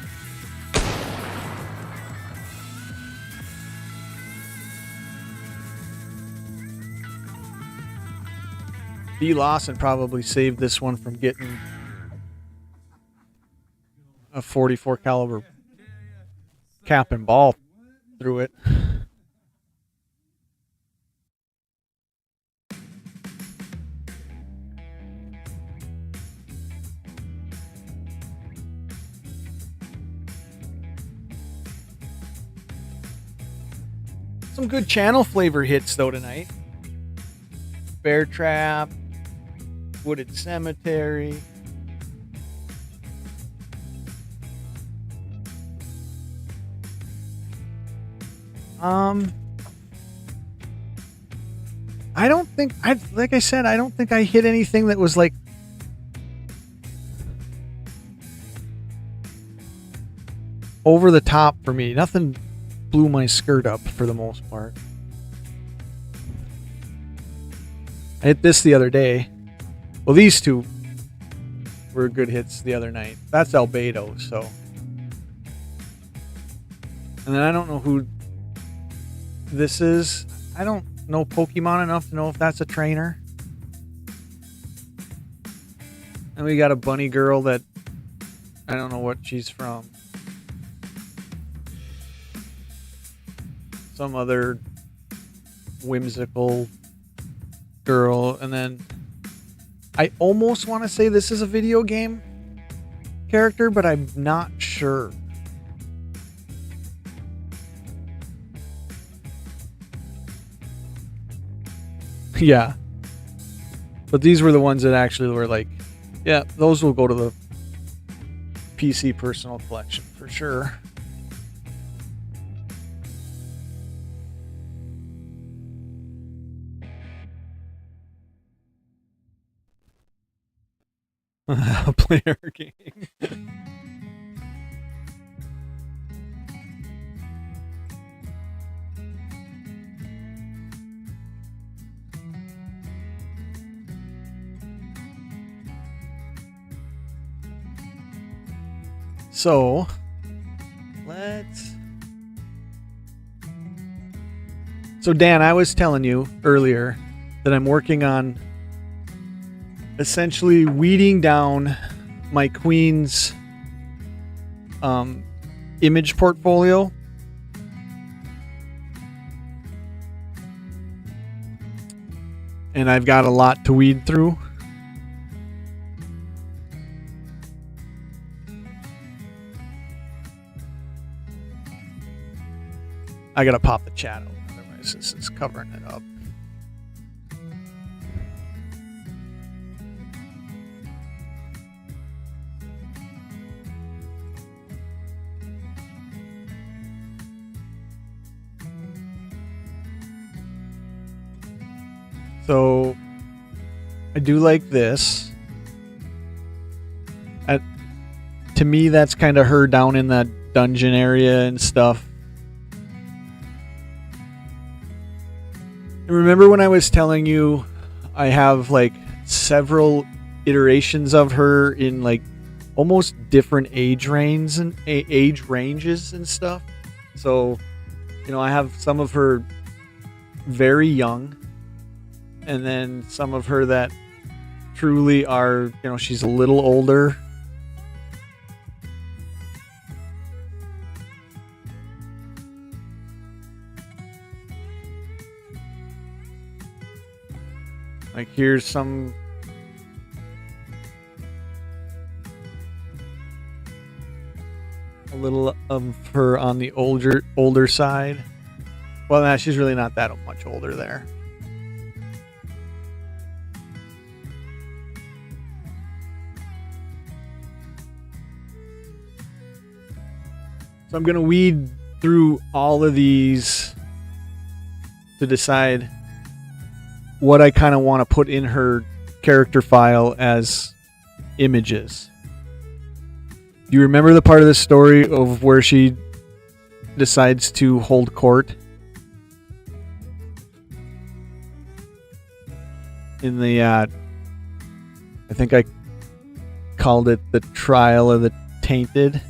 B. Lawson probably saved this one from getting a 44 caliber cap and ball through it. Some good channel flavor hits though tonight. Bear Trap, Wooded Cemetery. I don't think I don't think I hit anything that was like over the top for me. Nothing blew my skirt up for the most part. I hit this the other day. Well, these two were good hits the other night. That's Albedo, so. And then I don't know who this is. I don't know Pokemon enough to know if that's a trainer. And we got a bunny girl that I don't know what she's from. Some other whimsical girl. And then I almost want to say this is a video game character, but I'm not sure. Yeah. But these were the ones that actually were like, yeah, those will go to the PC personal collection for sure. Player game. So Dan, I was telling you earlier that I'm working on essentially weeding down my Queen's image portfolio. And I've got a lot to weed through. I gotta pop the chat out, otherwise this is covering it up. So I do like this. To me, that's kind of her down in that dungeon area and stuff. And remember when I was telling you I have like several iterations of her in like almost different age ranges and stuff. So, you know, I have some of her very young, and then some of her that truly are, you know, she's a little older. Like here's some a little of her on the older side. Well, nah, she's really not that much older there. So I'm going to weed through all of these to decide what I kind of want to put in her character file as images. Do you remember the part of the story of where she decides to hold court? In the, I think I called it the Trial of the Tainted.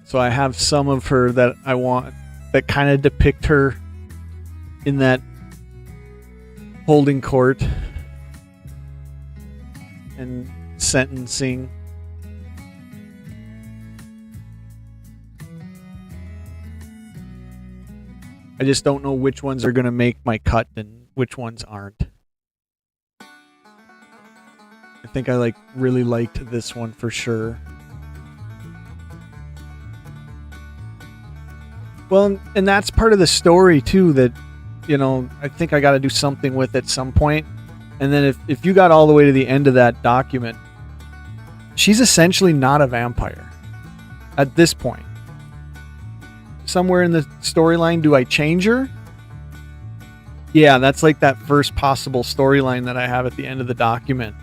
So I have some of her that I want that kind of depict her in that holding court and sentencing. I just don't know which ones are going to make my cut and which ones aren't. I think I really liked this one for sure. Well, and that's part of the story too, that, I think I got to do something with at some point. And then if you got all the way to the end of that document, she's essentially not a vampire at this point. Somewhere in the storyline, do I change her? Yeah, that's like that first possible storyline that I have at the end of the document.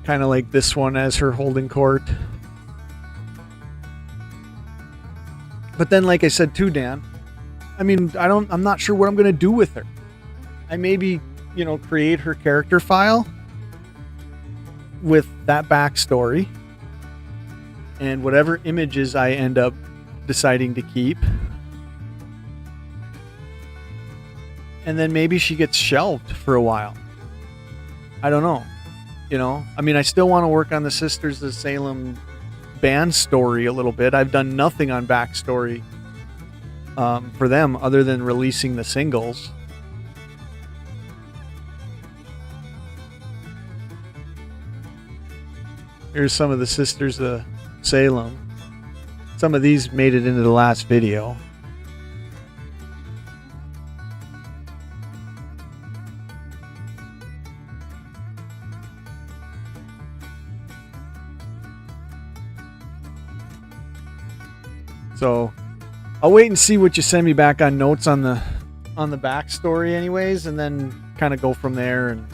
Kind of like this one as her holding court. But then, like I said too, Dan, I mean, I'm not sure what I'm going to do with her. I maybe, create her character file with that backstory and whatever images I end up deciding to keep. And then maybe she gets shelved for a while. I don't know. I mean, I still want to work on the Sisters of Salem band story a little bit. I've done nothing on backstory for them other than releasing the singles. Here's some of the Sisters of Salem. Some of these made it into the last video. So I'll wait and see what you send me back on notes on the backstory anyways, and then kind of go from there. And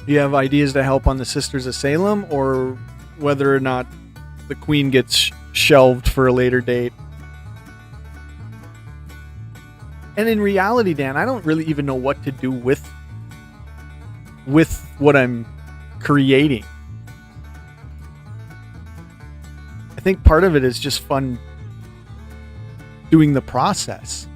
do you have ideas to help on the Sisters of Salem, or whether or not the Queen gets shelved for a later date? And in reality, Dan, I don't really even know what to do with what I'm creating. I think part of it is just fun doing the process.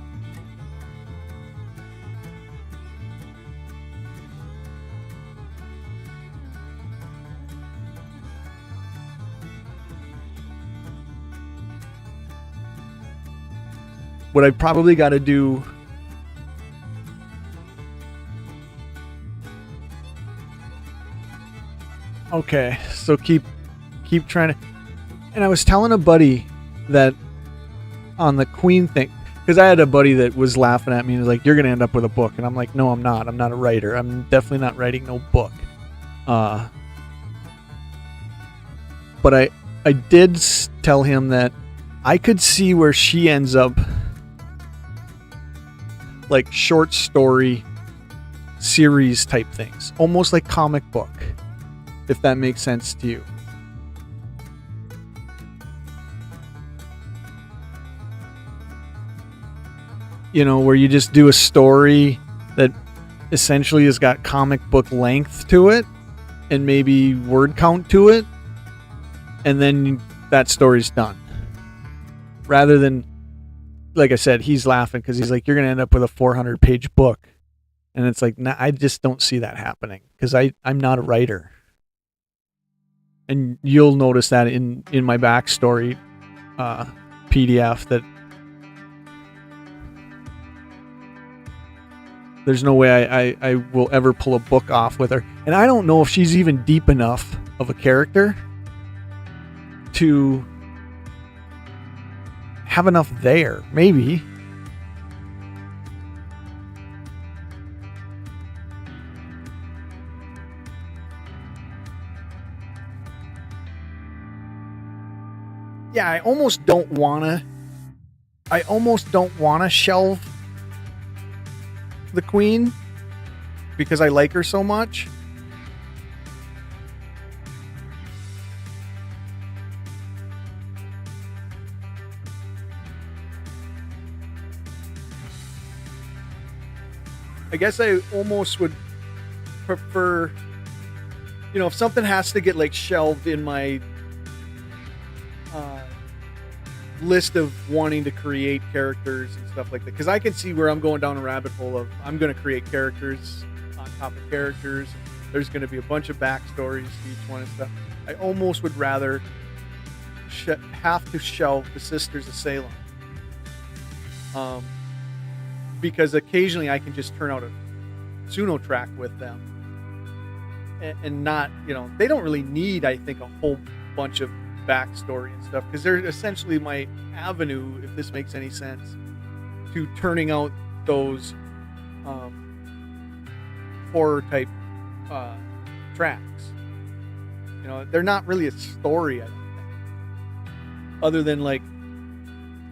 What I probably got to do okay, so keep trying to. And I was telling a buddy that on the Queen thing, because I had a buddy that was laughing at me and was like, "You're gonna end up with a book," and I'm like, "No, I'm not. I'm not a writer. I'm definitely not writing no book." But I did tell him that I could see where she ends up like short story series type things, almost like comic book, if that makes sense to you. Where you just do a story that essentially has got comic book length to it and maybe word count to it, and then that story's done. Rather than, like I said, he's laughing because he's like, "You're going to end up with a 400-page book." And it's like, nah, I just don't see that happening because I'm not a writer. And you'll notice that in my backstory PDF that there's no way I will ever pull a book off with her. And I don't know if she's even deep enough of a character to have enough there. Maybe. yeah, I almost don't want to shelve the queen because I like her so much. I guess I almost would prefer, you know, if something has to get like shelved in my list of wanting to create characters and stuff like that, because I can see where I'm going down a rabbit hole of I'm going to create characters on top of characters. There's going to be a bunch of backstories to each one and stuff. I almost would rather have to shelve the Sisters of Salem, because occasionally I can just turn out a Suno track with them and not, you know, they don't really need, I think, a whole bunch of backstory and stuff, because they're essentially my avenue, if this makes any sense, to turning out those horror type tracks. You know, they're not really a story, I don't think, other than like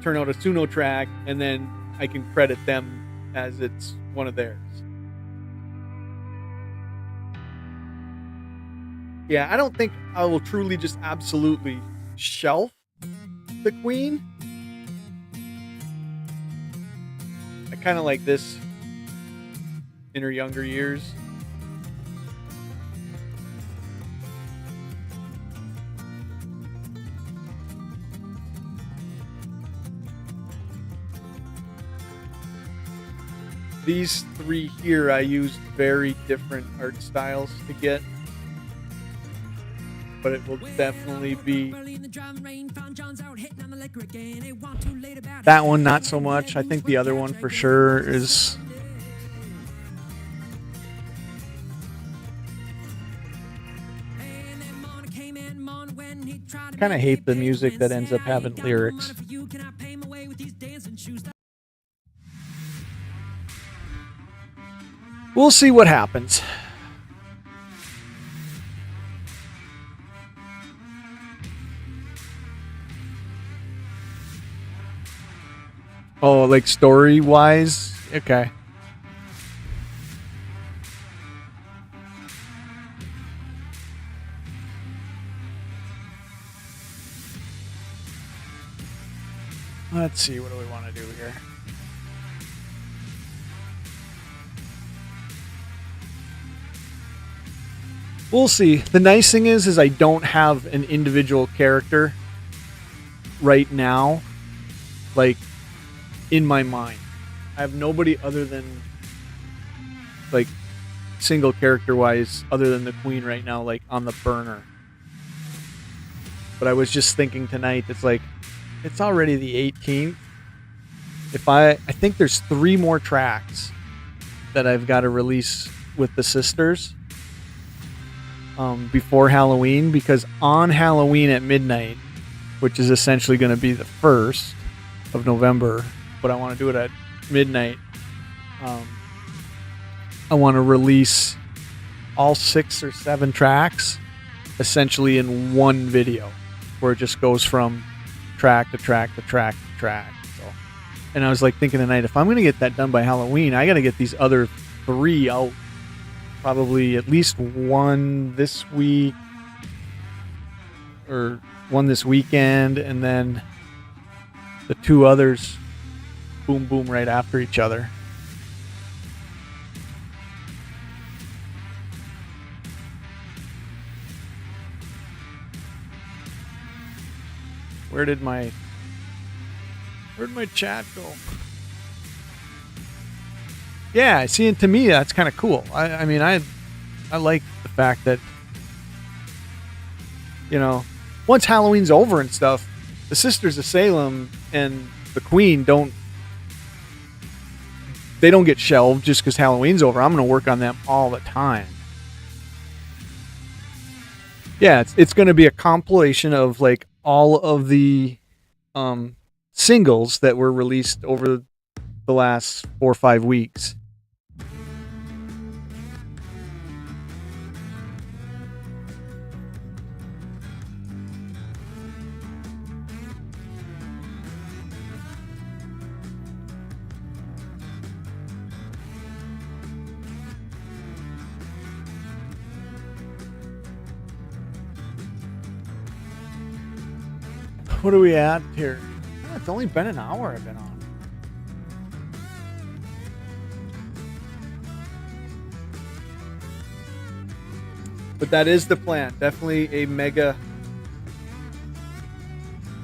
turn out a Suno track and then I can credit them as it's one of theirs. Yeah, I don't think I will truly just absolutely shelf the queen. I kind of like this in her younger years. These three here, I used very different art styles to get, but it will definitely be that one, not so much. I think the other one for sure is I kind of hate the music that ends up having lyrics. We'll see what happens. Oh, like story-wise? Okay. Let's see, what do we want to do here? We'll see. The nice thing is I don't have an individual character right now, like, in my mind. I have nobody other than, like, single character-wise, other than the queen right now, like, on the burner. But I was just thinking tonight, it's like, it's already the 18th. If I think there's 3 more tracks that I've got to release with the sisters before Halloween, because on Halloween at midnight, which is essentially going to be the 1st of November, but I want to do it at midnight, I want to release all 6 or 7 tracks essentially in one video, where it just goes from track to track to track to track. So, and I was like thinking tonight, if I'm going to get that done by Halloween, I got to get these other 3 out, probably at least one this week or one this weekend, and then the 2 others boom boom right after each other. Where'd my chat go? Yeah, see, and to me that's kind of cool. I mean, I like the fact that, you know, once Halloween's over and stuff, the Sisters of Salem and the Queen don't get shelved just because Halloween's over. I'm going to work on them all the time. Yeah, it's going to be a compilation of like all of the singles that were released over the last 4 or 5 weeks. What are we at here? Oh, it's only been an hour I've been on. But that is the plan. Definitely a mega.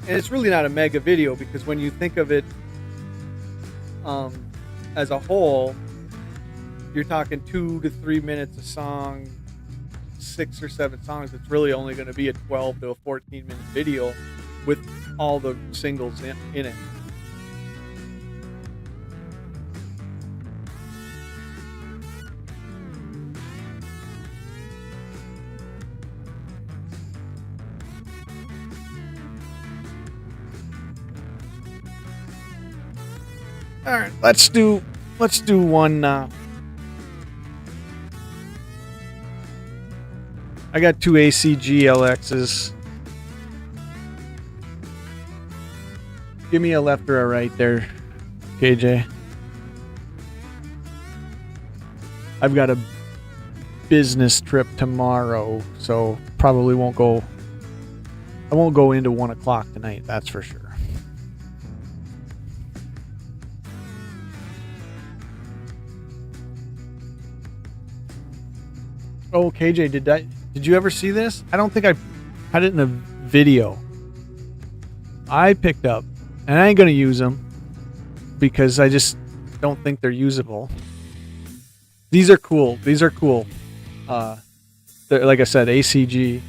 And it's really not a mega video because when you think of it as a whole, you're talking 2 to 3 minutes a song, 6 or 7 songs. It's really only going to be a 12 to a 14-minute video with all the singles in it. All right, let's do one. I got 2 ACG LXs. Give me a left or a right there, KJ. I've got a business trip tomorrow, so probably won't go. I won't go into 1 o'clock tonight. That's for sure. Oh, KJ, did you ever see this? I don't think I had it in a video. I picked up, and I ain't gonna use them because I just don't think they're usable. These are cool. These are cool. They're, like I said, ACG.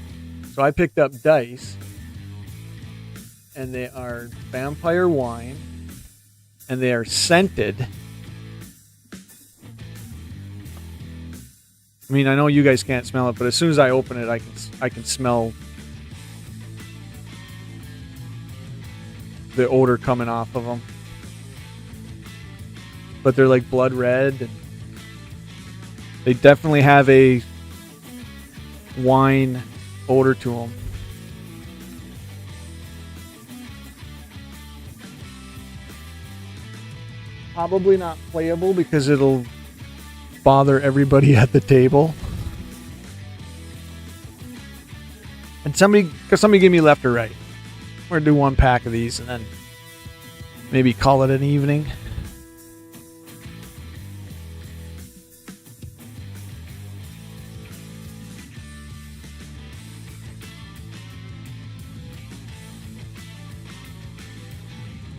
So I picked up dice, and they are vampire wine, and they are scented. I mean, I know you guys can't smell it, but as soon as I open it, I can smell the odor coming off of them. But they're like blood red, and they definitely have a wine odor to them. Probably not playable because it'll bother everybody at the table. And somebody give me left or right. We're gonna do 1 pack of these and then maybe call it an evening.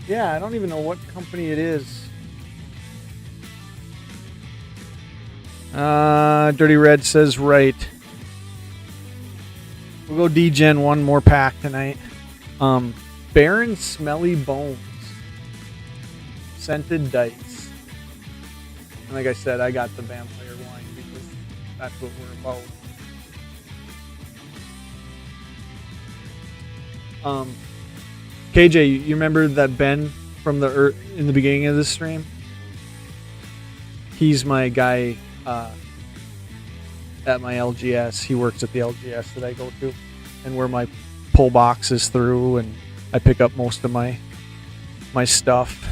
Yeah, I don't even know what company it is. Dirty Red says right. We'll go D-Gen 1 more pack tonight. Barren Smelly Bones. Scented dice. And like I said, I got the vampire wine because that's what we're about. KJ, you remember that Ben from in the beginning of the stream? He's my guy at my LGS. He works at the LGS that I go to, and where my pull boxes through, and I pick up most of my stuff.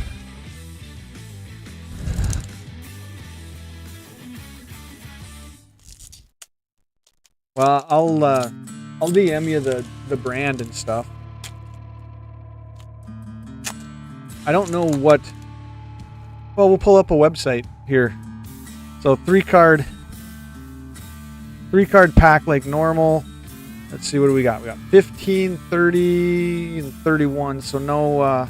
Well, I'll DM you the brand and stuff. I don't know what. Well, we'll pull up a website here. So 3-card pack like normal. Let's see, what do we got? We got 15, 30, and 31. So no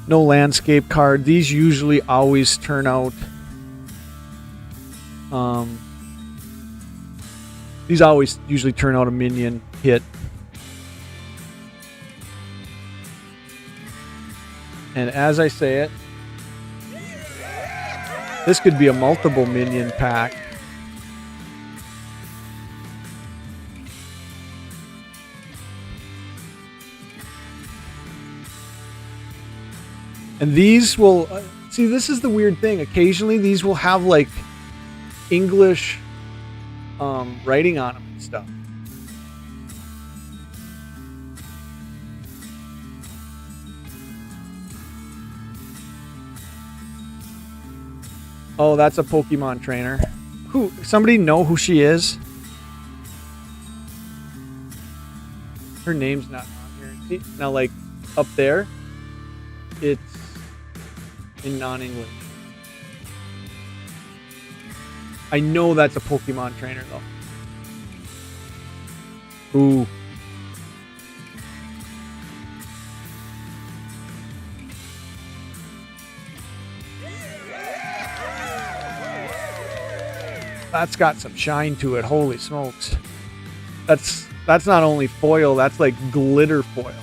landscape card. These usually always turn out. These always usually turn out a minion hit. And as I say it, this could be a multiple minion pack. And these will see, this is the weird thing. Occasionally these will have like English writing on them and stuff. Oh, that's a Pokemon trainer. Somebody know who she is? Her name's not on here. Now, like up there, it's in non-English. I know that's a Pokemon trainer though. Ooh. That's got some shine to it. Holy smokes. That's not only foil, that's like glitter foil.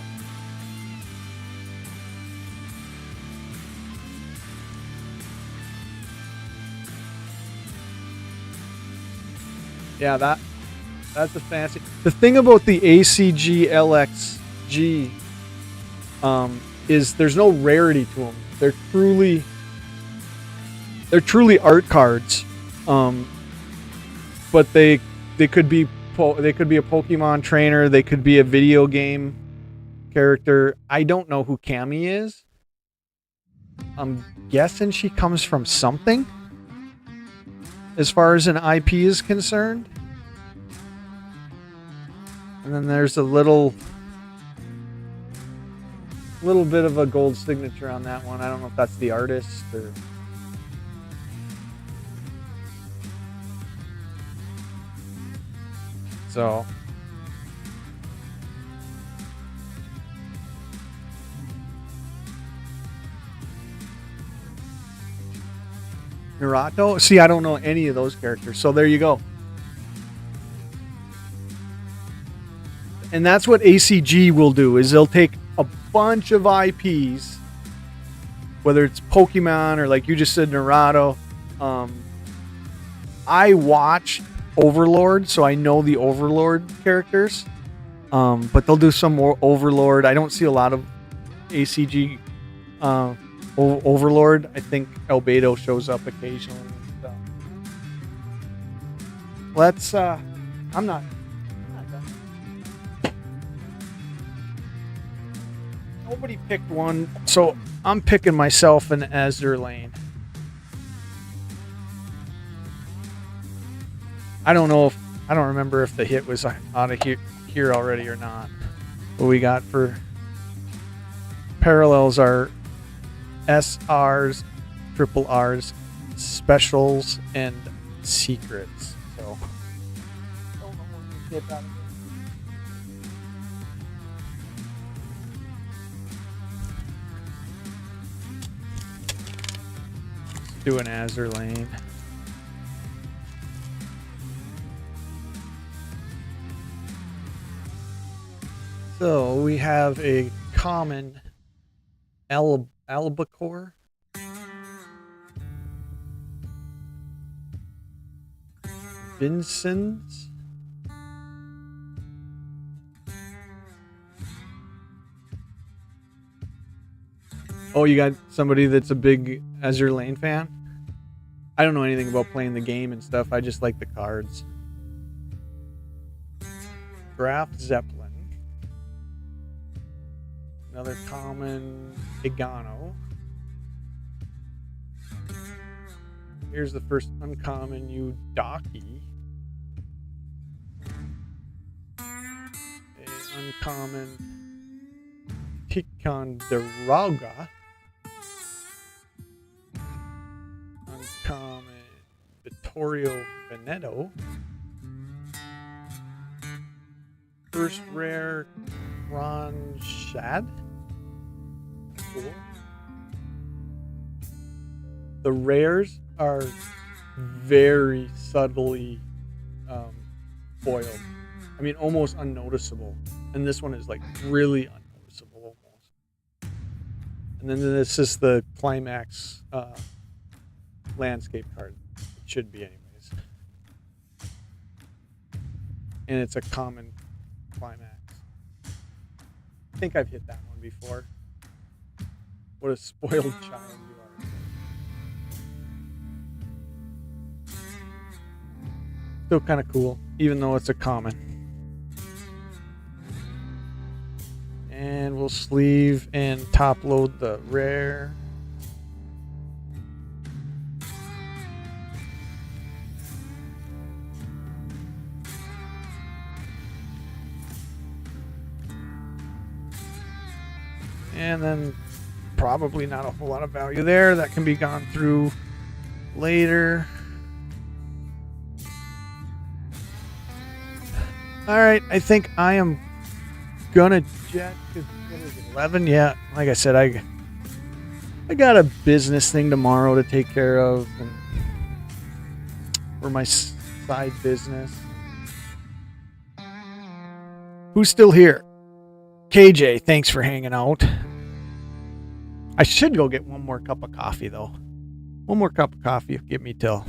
Yeah, that's a fancy. The thing about the ACG LXG is there's no rarity to them. They're truly art cards. But they could be a Pokemon trainer, they could be a video game character. I don't know who Cammy is. I'm guessing she comes from something as far as an IP is concerned. And then there's a little bit of a gold signature on that one. I don't know if that's the artist or... So Naruto? See, I don't know any of those characters. So there you go. And that's what ACG will do, is they'll take a bunch of IPs, whether it's Pokemon or like you just said, Naruto. I watched Overlord, so I know the Overlord characters. But they'll do some more Overlord. I don't see a lot of ACG Overlord. I think Albedo shows up occasionally. So. Let's I'm not done. Nobody picked one, so I'm picking myself an Azure Lane. I don't remember if the hit was out of here already or not. What we got for parallels are SRs, triple Rs, specials, and secrets. So, don't know what we hit out of it. Let's do an Azure Lane. So we have a common albacore, Vincent's, oh, you got somebody that's a big Azure Lane fan? I don't know anything about playing the game and stuff. I just like the cards. Graf Zeppelin. Another common Igano. Here's the first uncommon Udaki. A uncommon Ticonderoga. Uncommon Vittorio Veneto. First rare Ron Shad. Cool. The rares are very subtly foiled. I mean, almost unnoticeable. And this one is like really unnoticeable almost. And then this is the Climax landscape card. It should be anyways. And it's a common Climax. I think I've hit that one before. What a spoiled child you are. Still kind of cool, even though it's a common. And we'll sleeve and top load the rare. And then probably not a whole lot of value there. That can be gone through later. All right, I think I am gonna jet. What is it, 11? Yeah, like I said, I got a business thing tomorrow to take care of, and for my side business. Who's still here? KJ, thanks for hanging out. I should go get one more cup of coffee, though. One more cup of coffee will get me till...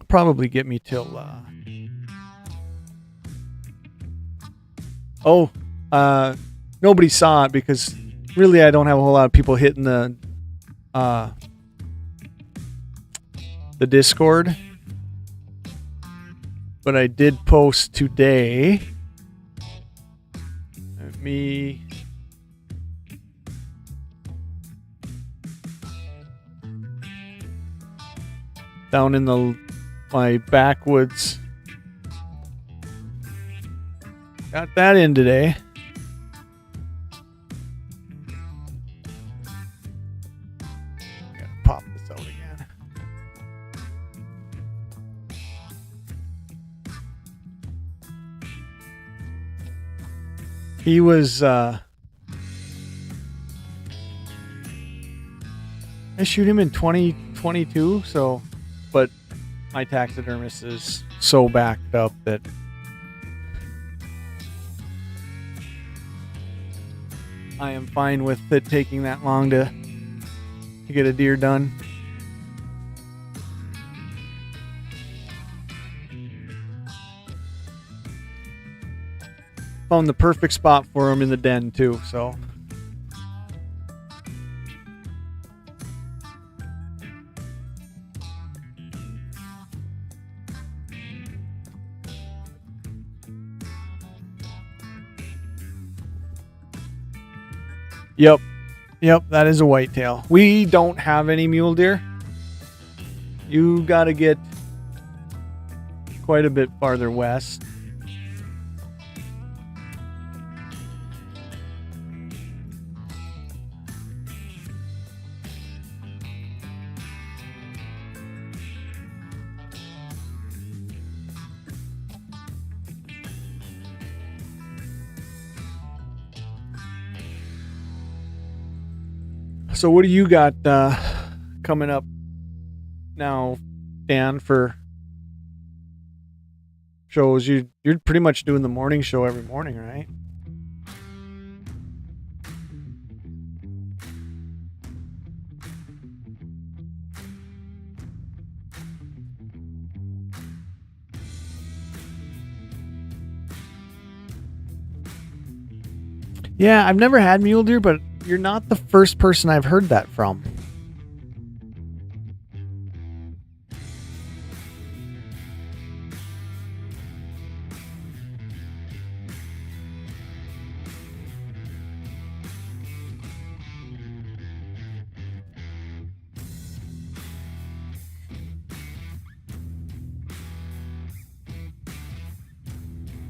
Probably get me till... nobody saw it because really I don't have a whole lot of people hitting the Discord. But I did post today. Me... down in my Backwoods. Got that in today. Gotta pop this out again. He was I shoot him in 2022, so but my taxidermist is so backed up that I am fine with it taking that long to get a deer done. Found the perfect spot for him in the den too, so. Yep, that is a whitetail. We don't have any mule deer. You got to get quite a bit farther west. So what do you got coming up now, Dan, for shows? You're pretty much doing the morning show every morning, right? Yeah, I've never had mule deer, but you're not the first person I've heard that from.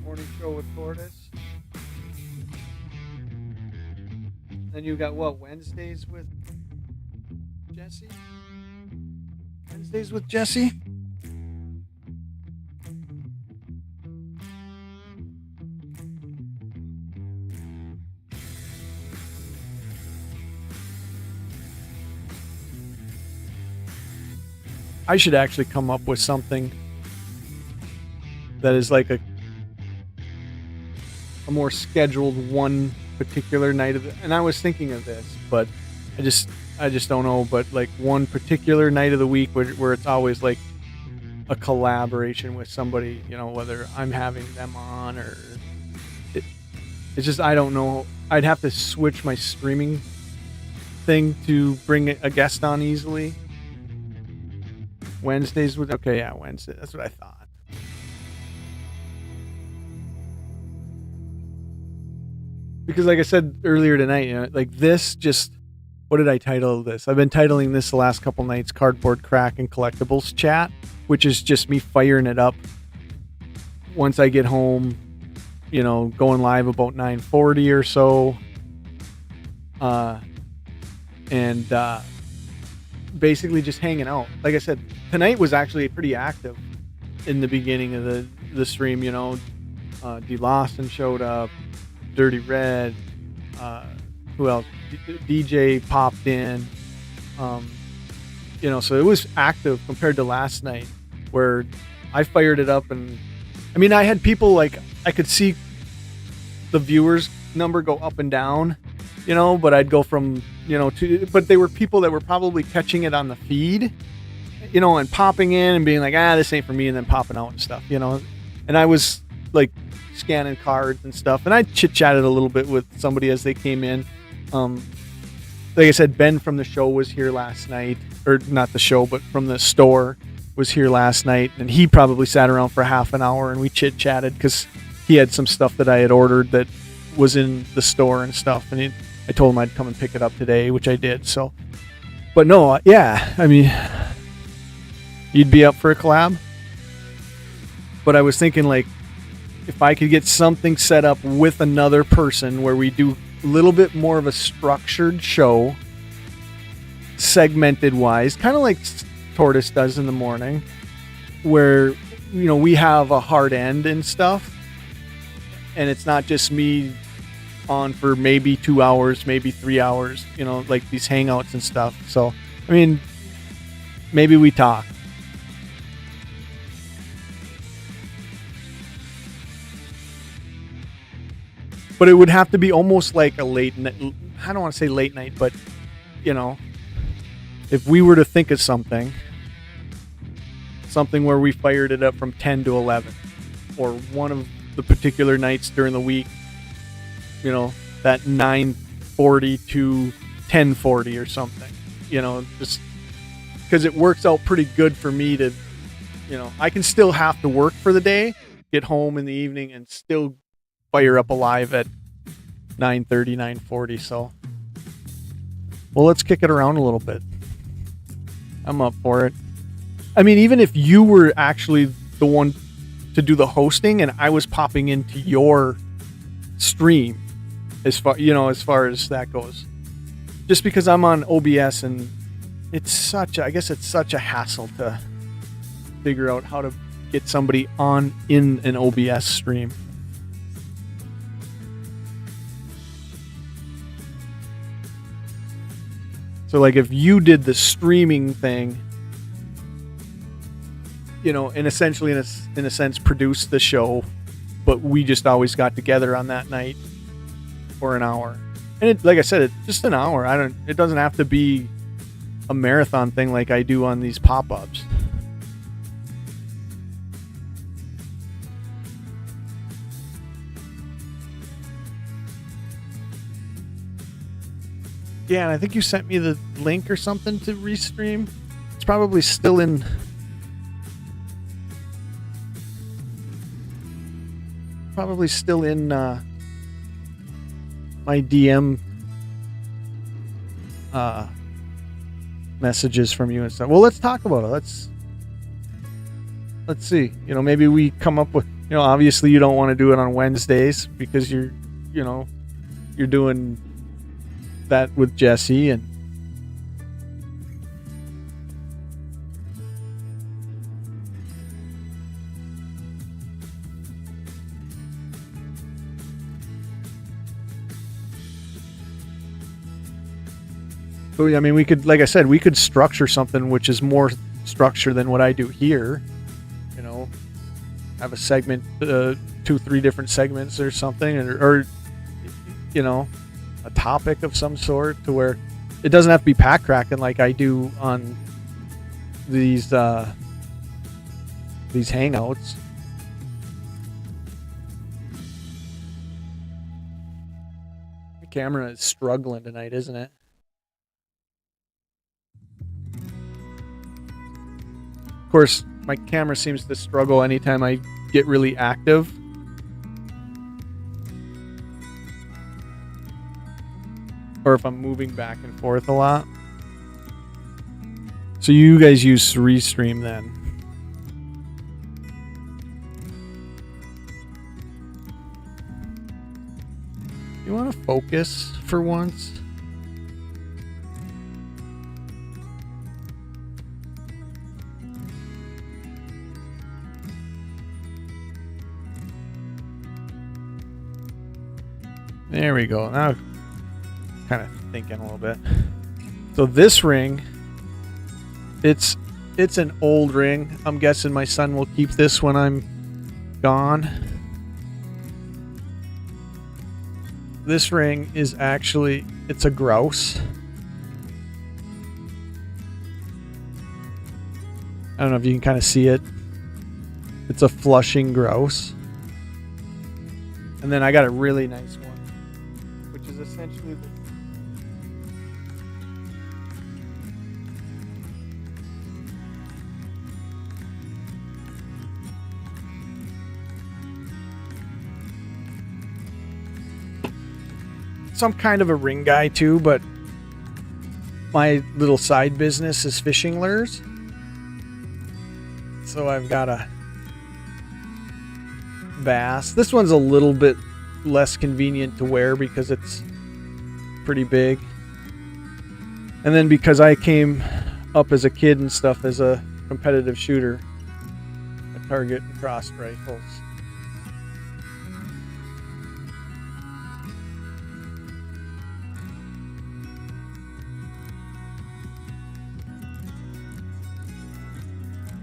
Morning show with Tortoise. Then you got what, Wednesdays with Jesse? Wednesdays with Jesse? I should actually come up with something that is like a more scheduled one particular night of and I was thinking of this, but I just don't know, but like one particular night of the week where it's always like a collaboration with somebody, you know, whether I'm having them on or it's just, I don't know. I'd have to switch my streaming thing to bring a guest on easily. Wednesdays with, okay, yeah, Wednesday. That's what I thought. Because like I said earlier tonight, you know, like this just, what did I title this? I've been titling this the last couple nights, Cardboard Crack and Collectibles Chat, which is just me firing it up once I get home going live about 9:40 or so. And basically just hanging out. Like I said, tonight was actually pretty active in the beginning of the stream. D. Lawson showed up, Dirty Red, who else? DJ popped in. So it was active compared to last night, where I fired it up, and I had people, like, I could see the viewers number go up and down, but I'd go from, but they were people that were probably catching it on the feed, and popping in and being like, this ain't for me, and then popping out and stuff, and I was like scanning cards and stuff, and I chit-chatted a little bit with somebody as they came in. Like I said, Ben from the show was here last night, or not the show, but from the store was here last night, and he probably sat around for half an hour and we chit-chatted because he had some stuff that I had ordered that was in the store and stuff, and I told him I'd come and pick it up today, which I did. So, but no, you'd be up for a collab. But I was thinking, like, if I could get something set up with another person where we do a little bit more of a structured show, segmented wise, kind of like Tortoise does in the morning, where we have a hard end and stuff, and it's not just me on for maybe 2 hours, maybe 3 hours, like these hangouts and stuff. So maybe we talk. But it would have to be almost like a late night. I don't want to say late night, but if we were to think of something where we fired it up from 10 to 11, or one of the particular nights during the week, that 9:40 to 10:40 or something, just because it works out pretty good for me to, I can still have to work for the day, get home in the evening, and still fire up a live at 9:30, 9:40. So, well, let's kick it around a little bit. I'm up for it. Even if you were actually the one to do the hosting and I was popping into your stream, as far as that goes, just because I'm on OBS and it's such a hassle to figure out how to get somebody on in an OBS stream. So, like, if you did the streaming thing, and essentially in a sense produce the show, but we just always got together on that night for an hour. And like I said, it's just an hour. It doesn't have to be a marathon thing like I do on these pop-ups. Yeah, and I think you sent me the link or something to restream. It's probably still in my DM messages from you and stuff. Well, let's talk about it. Let's see. Maybe we come up with, obviously you don't want to do it on Wednesdays because you're doing that with Jesse, and so we could, like I said, we could structure something which is more structure than what I do here. Have a segment, 2-3 different segments or something, or a topic of some sort, to where it doesn't have to be pack cracking like I do on these hangouts. The camera is struggling tonight, isn't it? Of course, my camera seems to struggle anytime I get really active. Or if I'm moving back and forth a lot. So you guys use Restream then? You want to focus for once? There we go. Now kind of thinking a little bit. So this ring, it's an old ring. I'm guessing my son will keep this when I'm gone. This ring is actually, it's a grouse. I don't know if you can kind of see it. It's a flushing grouse. And then I got a really nice one, which is essentially the I'm kind of a ring guy too, but my little side business is fishing lures. So I've got a bass. This one's a little bit less convenient to wear because it's pretty big. And then because I came up as a kid and stuff as a competitive shooter, I target and crossed rifles.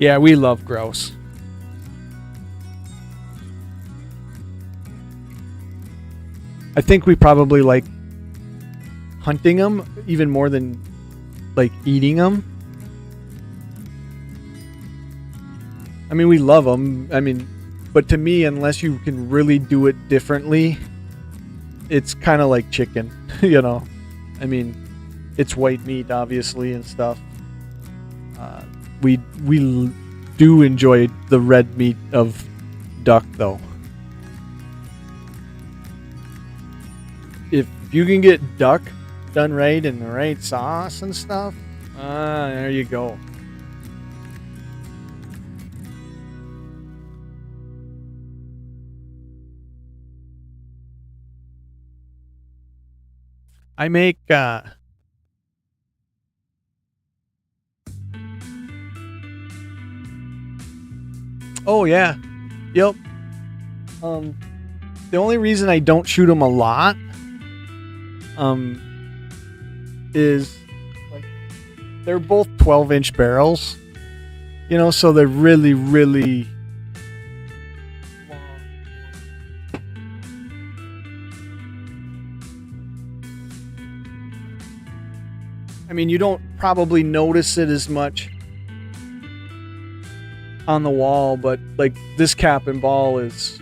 Yeah, we love grouse. I think we probably like hunting them even more than like eating them. I mean, we love them. I mean, but to me, unless you can really do it differently, it's kind of like chicken, you know? I mean, it's white meat, obviously, and stuff. We do enjoy the red meat of duck, though. If you can get duck done right in the right sauce and stuff, there you go. I make oh yeah, yep. The only reason I don't shoot them a lot, is like they're both 12-inch barrels, you know, so they're really, really long. I mean, you don't probably notice it as much on the wall, but like this cap and ball is,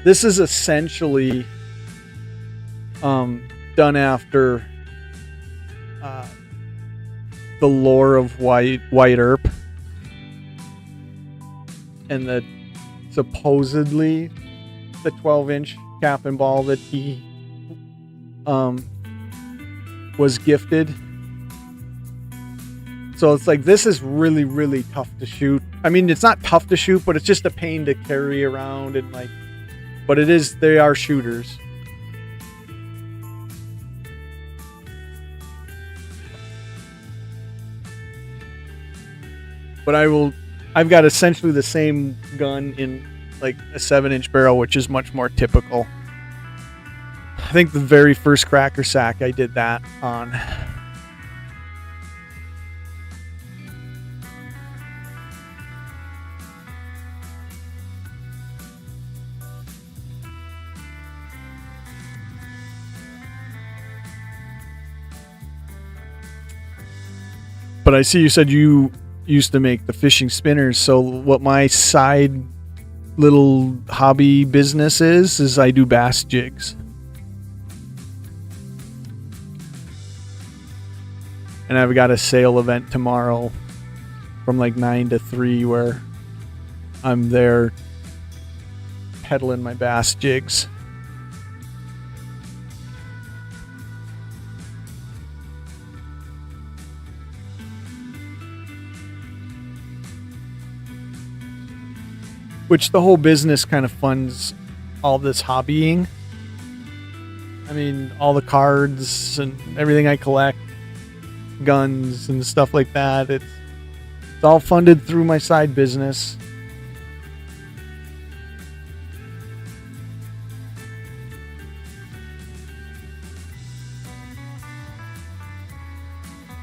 this is essentially done after the lore of Wyatt Earp, and the supposedly the 12-inch cap and ball that he was gifted. So it's like, this is really, really tough to shoot. I mean, it's not tough to shoot, but it's just a pain to carry around and like, but it is, they are shooters. But I've got essentially the same gun in like a 7-inch barrel, which is much more typical. I think the very first cracker sack I did that on. But I see you said you used to make the fishing spinners. So what my side little hobby business is I do bass jigs. And I've got a sale event tomorrow from like 9 to 3 where I'm there peddling my bass jigs. Which the whole business kind of funds all this hobbying. mean, all the cards and everything I collect, guns and stuff like that. It's all funded through my side business.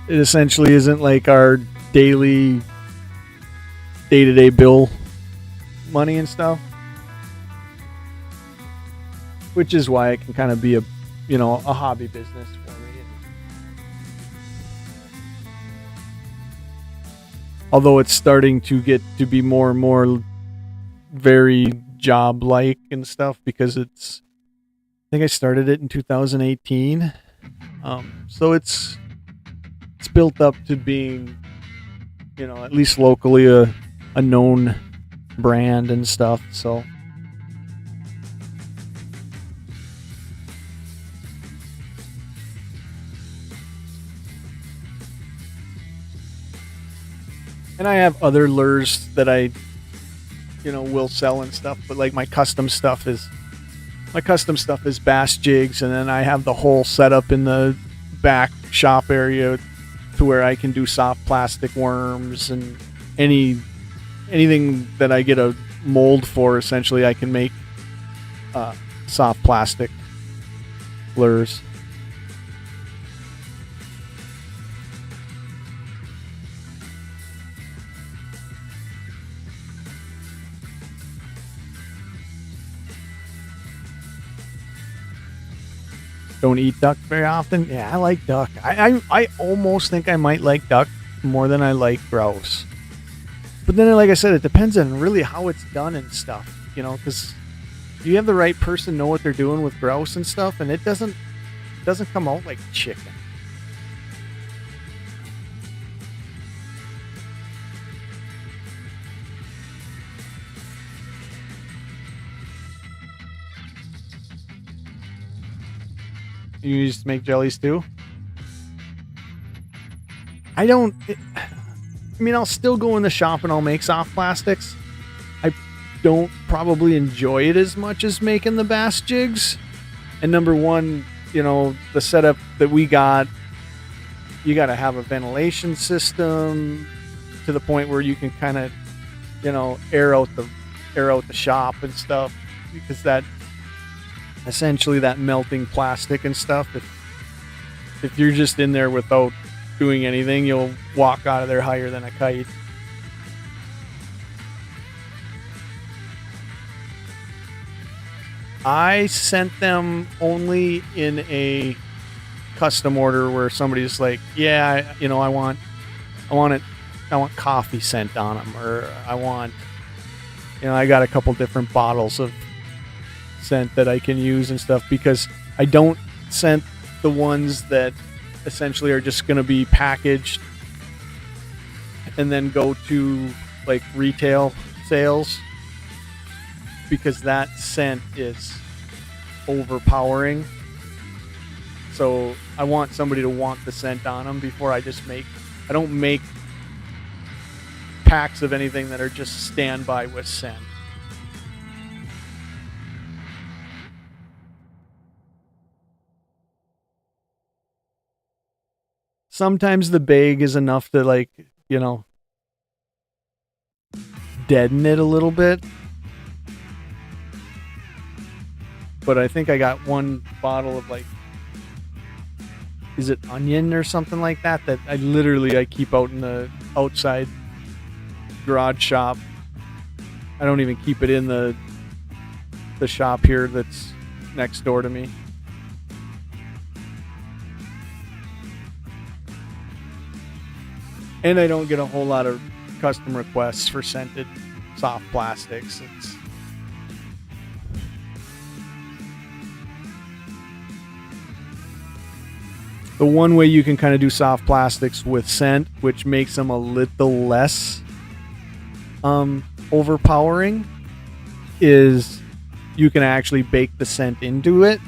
It essentially isn't like our daily, day-to-day bill money and stuff. Which is why it can kind of be a hobby business for me. Although it's starting to get to be more and more very job-like and stuff, because I think I started it in 2018. So it's built up to being, at least locally a known brand and stuff. So and I have other lures that I will sell and stuff, but like my custom stuff is bass jigs, and then I have the whole setup in the back shop area to where I can do soft plastic worms and anything that I get a mold for. Essentially, I can make soft plastic lures. Don't eat duck very often. Yeah, I like duck. I almost think I might like duck more than I like grouse. But then, like I said, it depends on really how it's done and stuff. Because you have the right person know what they're doing with grouse and stuff, and it doesn't come out like chicken. You used to make jellies too? I'll still go in the shop and I'll make soft plastics. I don't probably enjoy it as much as making the bass jigs. And number one, the setup that we got, you got to have a ventilation system to the point where you can kind of, air out the shop and stuff, because that essentially that melting plastic and stuff, if you're just in there without doing anything, you'll walk out of there higher than a kite. I sent them only in a custom order where somebody's like, yeah, I want coffee scent on them, or I want, I got a couple different bottles of scent that I can use and stuff, because I don't scent the ones that essentially are just going to be packaged and then go to like retail sales, because that scent is overpowering. So I want somebody to want the scent on them before I don't make packs of anything that are just standby with scent. Sometimes the bag is enough to deaden it a little bit. But I think I got one bottle of is it onion or something like that I keep out in the outside garage shop. I don't even keep it in the shop here that's next door to me. And I don't get a whole lot of custom requests for scented soft plastics. The one way you can kind of do soft plastics with scent, which makes them a little less overpowering, is you can actually bake the scent into it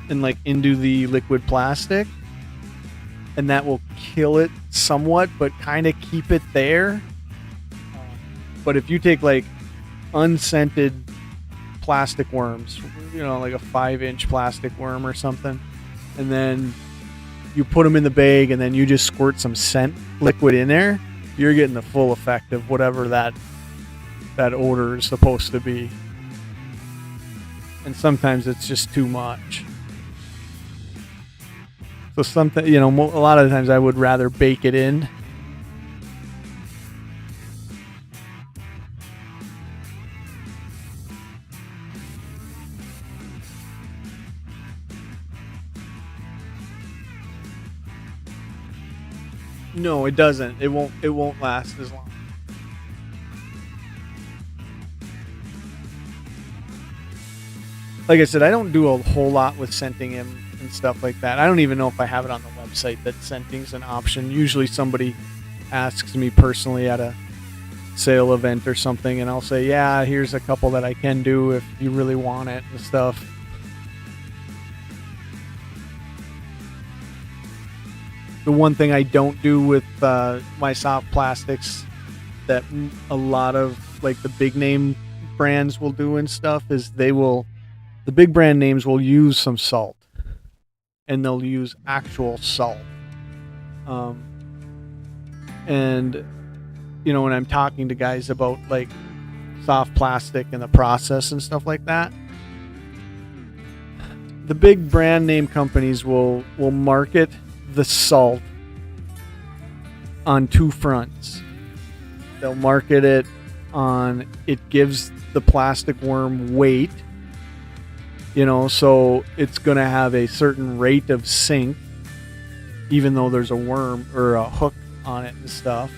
and into the liquid plastic. And that will kill it somewhat, but kind of keep it there. But if you take unscented plastic worms, like a 5-inch plastic worm or something, and then you put them in the bag, and then you just squirt some scent liquid in there, you're getting the full effect of whatever that odor is supposed to be. And sometimes it's just too much. So something, a lot of the times I would rather bake it in. No, it doesn't. It won't last as long. Like I said, I don't do a whole lot with scenting him and stuff like that. I don't even know if I have it on the website that scenting's an option. Usually somebody asks me personally at a sale event or something, and I'll say, yeah, here's a couple that I can do if you really want it and stuff. The one thing I don't do with my soft plastics that a lot of like the big name brands will do and stuff is the big brand names will use some salt, and they'll use actual salt. And when I'm talking to guys about like soft plastic and the process and stuff like that, the big brand name companies will market the salt on two fronts. They'll market it on it gives the plastic worm weight, so it's going to have a certain rate of sink even though there's a worm or a hook on it and stuff.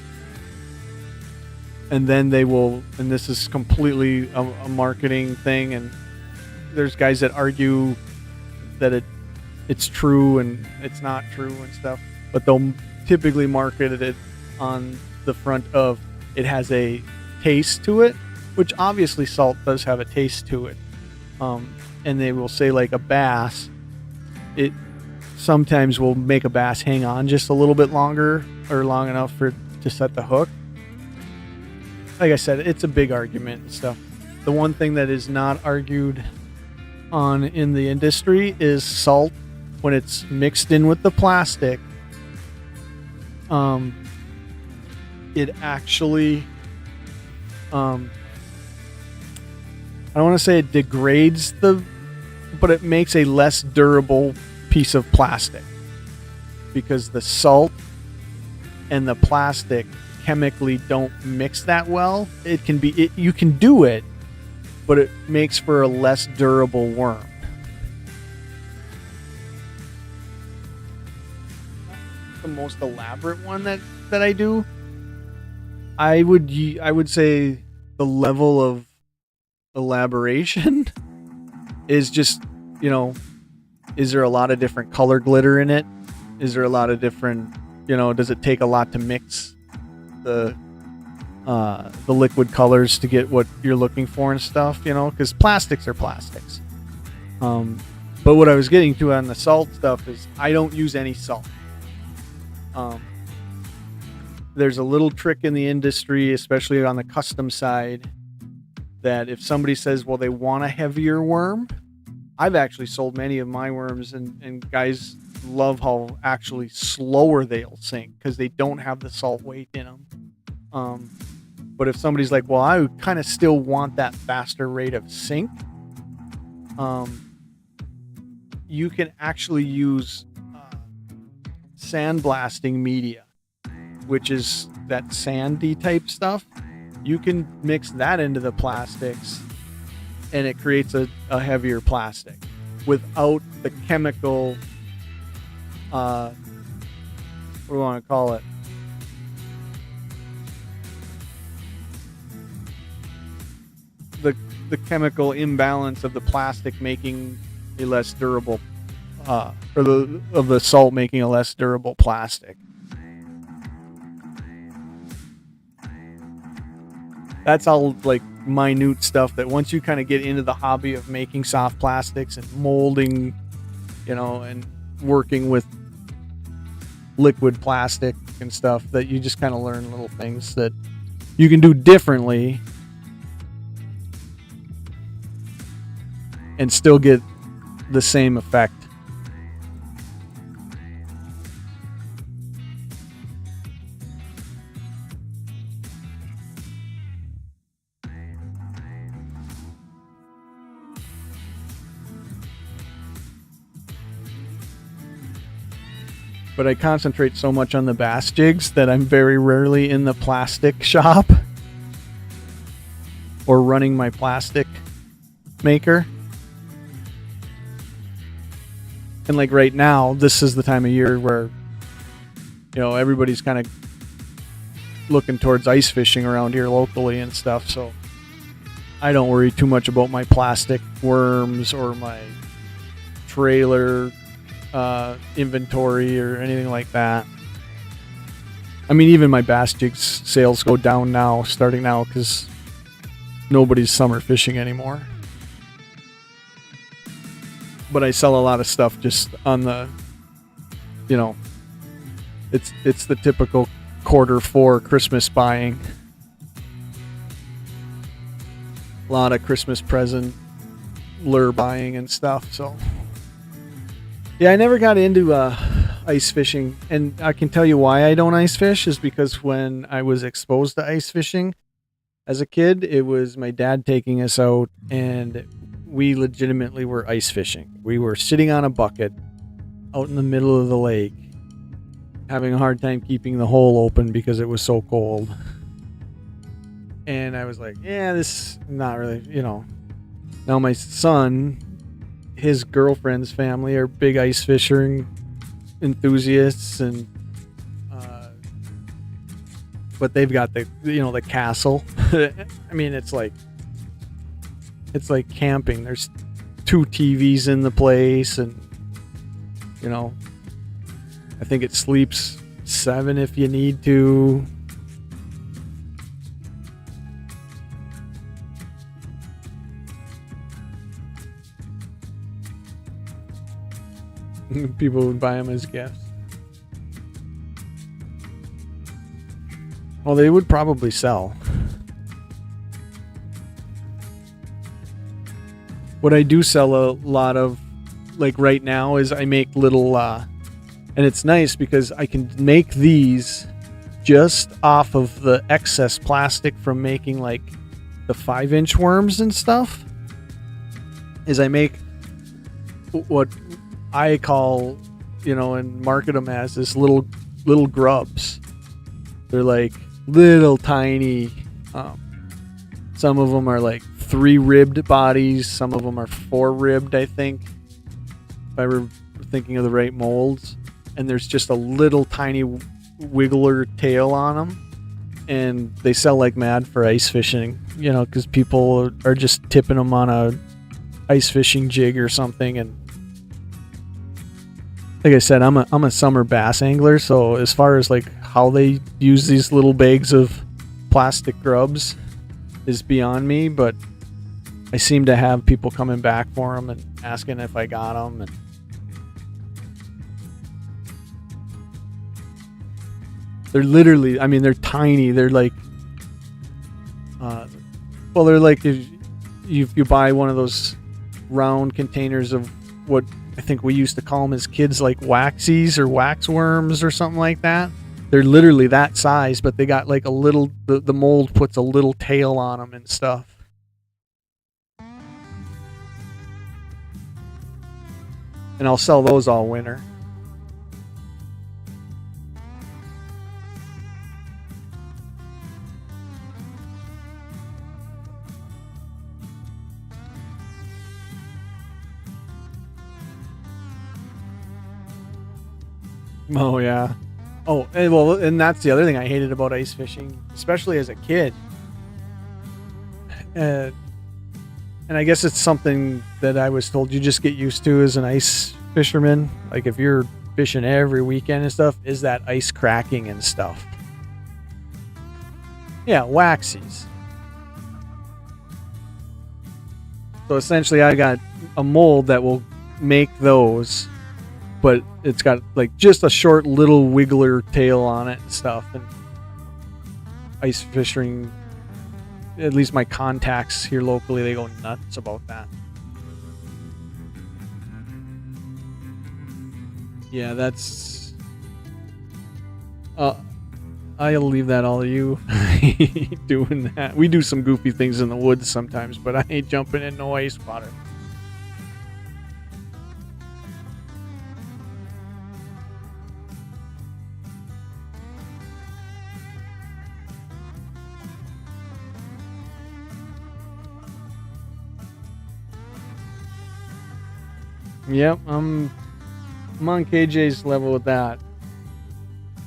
And then they will, and this is completely a marketing thing, and there's guys that argue that it's true and it's not true and stuff, but they'll typically market it on the front of it has a taste to it, which obviously salt does have a taste to it. And they will say like a bass, it sometimes will make a bass hang on just a little bit longer or long enough to set the hook. Like I said, it's a big argument and stuff. The one thing that is not argued on in the industry is salt. When it's mixed in with the plastic, it actually, I don't want to say it degrades but it makes a less durable piece of plastic, because the salt and the plastic chemically don't mix that well. You can do it, but it makes for a less durable worm. The most elaborate one that I do, I would say the level of elaboration is just, is there a lot of different color glitter in it? Is there a lot of different, does it take a lot to mix the liquid colors to get what you're looking for and stuff, because plastics are plastics. But what I was getting to on the salt stuff is I don't use any salt. There's a little trick in the industry, especially on the custom side, that if somebody says, well, they want a heavier worm, I've actually sold many of my worms, and guys love how actually slower they'll sink because they don't have the salt weight in them. But if somebody's like, well, I kind of still want that faster rate of sink, you can actually use sandblasting media, which is that sandy type stuff. You can mix that into the plastics and it creates a heavier plastic without the chemical, what do we want to call it? The chemical imbalance of the plastic making a less durable, or the salt making a less durable plastic. That's all like minute stuff that once you kind of get into the hobby of making soft plastics and molding, and working with liquid plastic and stuff, that you just kind of learn little things that you can do differently and still get the same effect. But I concentrate so much on the bass jigs that I'm very rarely in the plastic shop or running my plastic maker. And like right now, this is the time of year where, you know, everybody's kind of looking towards ice fishing around here locally and stuff. So I don't worry too much about my plastic worms or my trailer inventory or anything like that. I mean, even my bass jigs sales go down now, starting now, because nobody's summer fishing anymore. But I sell a lot of stuff just on the, you know, it's the typical Q4 Christmas buying. A lot of Christmas present lure buying and stuff, so. Yeah, I never got into ice fishing, and I can tell you why I don't ice fish is because when I was exposed to ice fishing as a kid, it was my dad taking us out, and we legitimately were ice fishing. We were sitting on a bucket out in the middle of the lake, having a hard time keeping the hole open because it was so cold. And I was like, yeah, this is not really, you know. Now my son, his girlfriend's family are big ice fishing enthusiasts, and but they've got the, you know, the castle. I mean, it's like camping. There's 2 TVs in the place, and you know, I think it sleeps 7 if you need to. People would buy them as gifts. Well, they would probably sell. What I do sell a lot of, like right now, is I make little, and it's nice because I can make these just off of the excess plastic from making like the 5-inch worms and stuff. Is I make what I call, you know, and market them as this little grubs. They're like little tiny. Some of them are like 3-ribbed bodies. Some of them are 4-ribbed, I think, if I were thinking of the right molds. And there's just a little tiny wiggler tail on them, and they sell like mad for ice fishing. You know, because people are just tipping them on a ice fishing jig or something. And like I said, I'm a summer bass angler, so as far as like how they use these little bags of plastic grubs is beyond me, but I seem to have people coming back for them and asking if I got them. And they're literally, I mean, they're tiny. They're like, well, they're like if you buy one of those round containers of what I think we used to call them as kids, like waxies or wax worms or something like that. They're literally that size, but they got like a little, the mold puts a little tail on them and stuff. And I'll sell those all winter. Oh, yeah. Oh, and well, and that's the other thing I hated about ice fishing, especially as a kid. And I guess it's something that I was told you just get used to as an ice fisherman. Like if you're fishing every weekend and stuff, is that ice cracking and stuff. Yeah, waxies. So essentially I got a mold that will make those, but it's got like just a short little wiggler tail on it and stuff. And ice fishing, at least my contacts here locally, they go nuts about that. Yeah, that's. I'll leave that all to you. Doing that. We do some goofy things in the woods sometimes, but I ain't jumping in no ice water. Yep, I'm on KJ's level with that.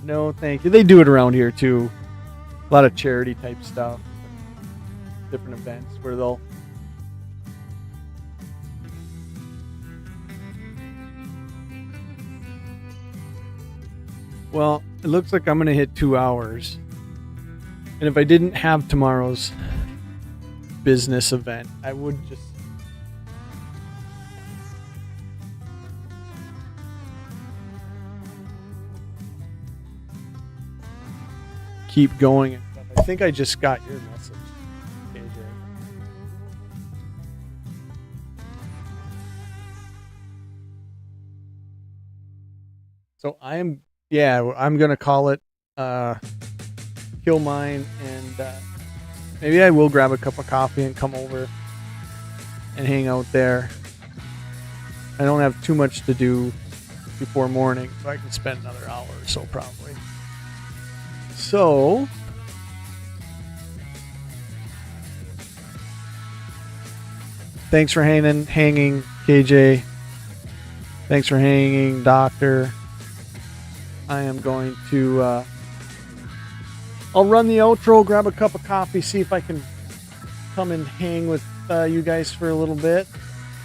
No, thank you. They do it around here too. A lot of charity type stuff, different events where they'll. Well, it looks like I'm gonna hit 2 hours, and if I didn't have tomorrow's business event, I would just. Keep going and stuff. I think I just got your message, KJ. So I'm gonna call it kill mine, and maybe I will grab a cup of coffee and come over and hang out there. I don't have too much to do before morning, so I can spend another hour or so probably. So, thanks for hanging, KJ. Thanks for hanging, Doctor. I am going to, I'll run the outro, grab a cup of coffee, see if I can come and hang with you guys for a little bit.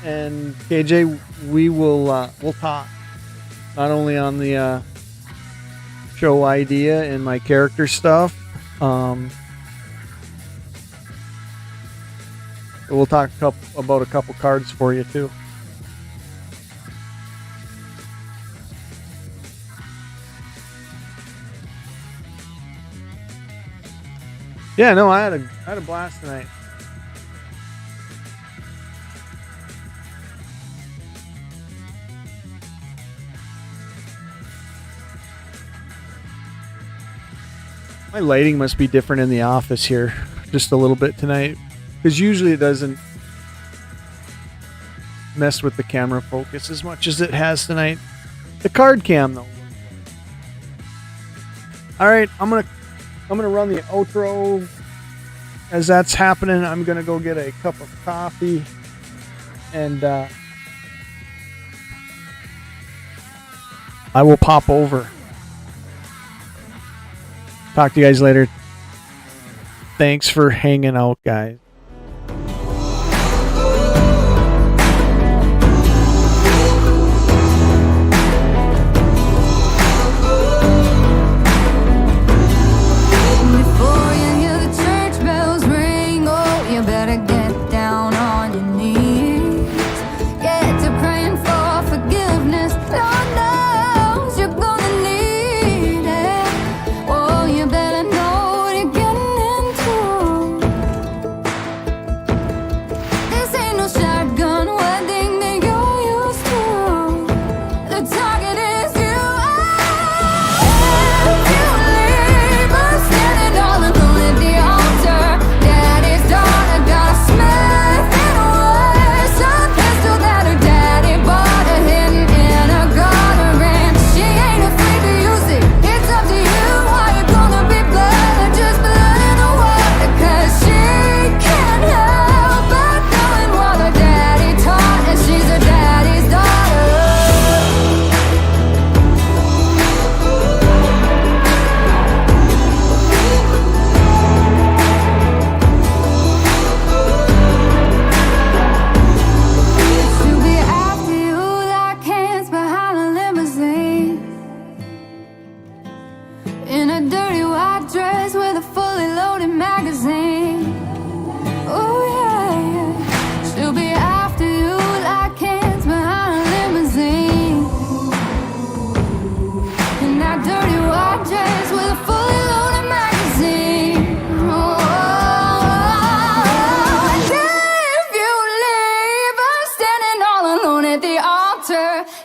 And KJ, we'll talk not only on the show idea and my character stuff. We'll talk about a couple cards for you too. Yeah, no, I had a blast tonight. My lighting must be different in the office here just a little bit tonight, because usually it doesn't mess with the camera focus as much as it has tonight. The card cam though. All right, I'm gonna run the outro. As that's happening, I'm gonna go get a cup of coffee, and I will pop over. Talk to you guys later. Thanks for hanging out, guys.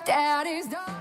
Daddy's done.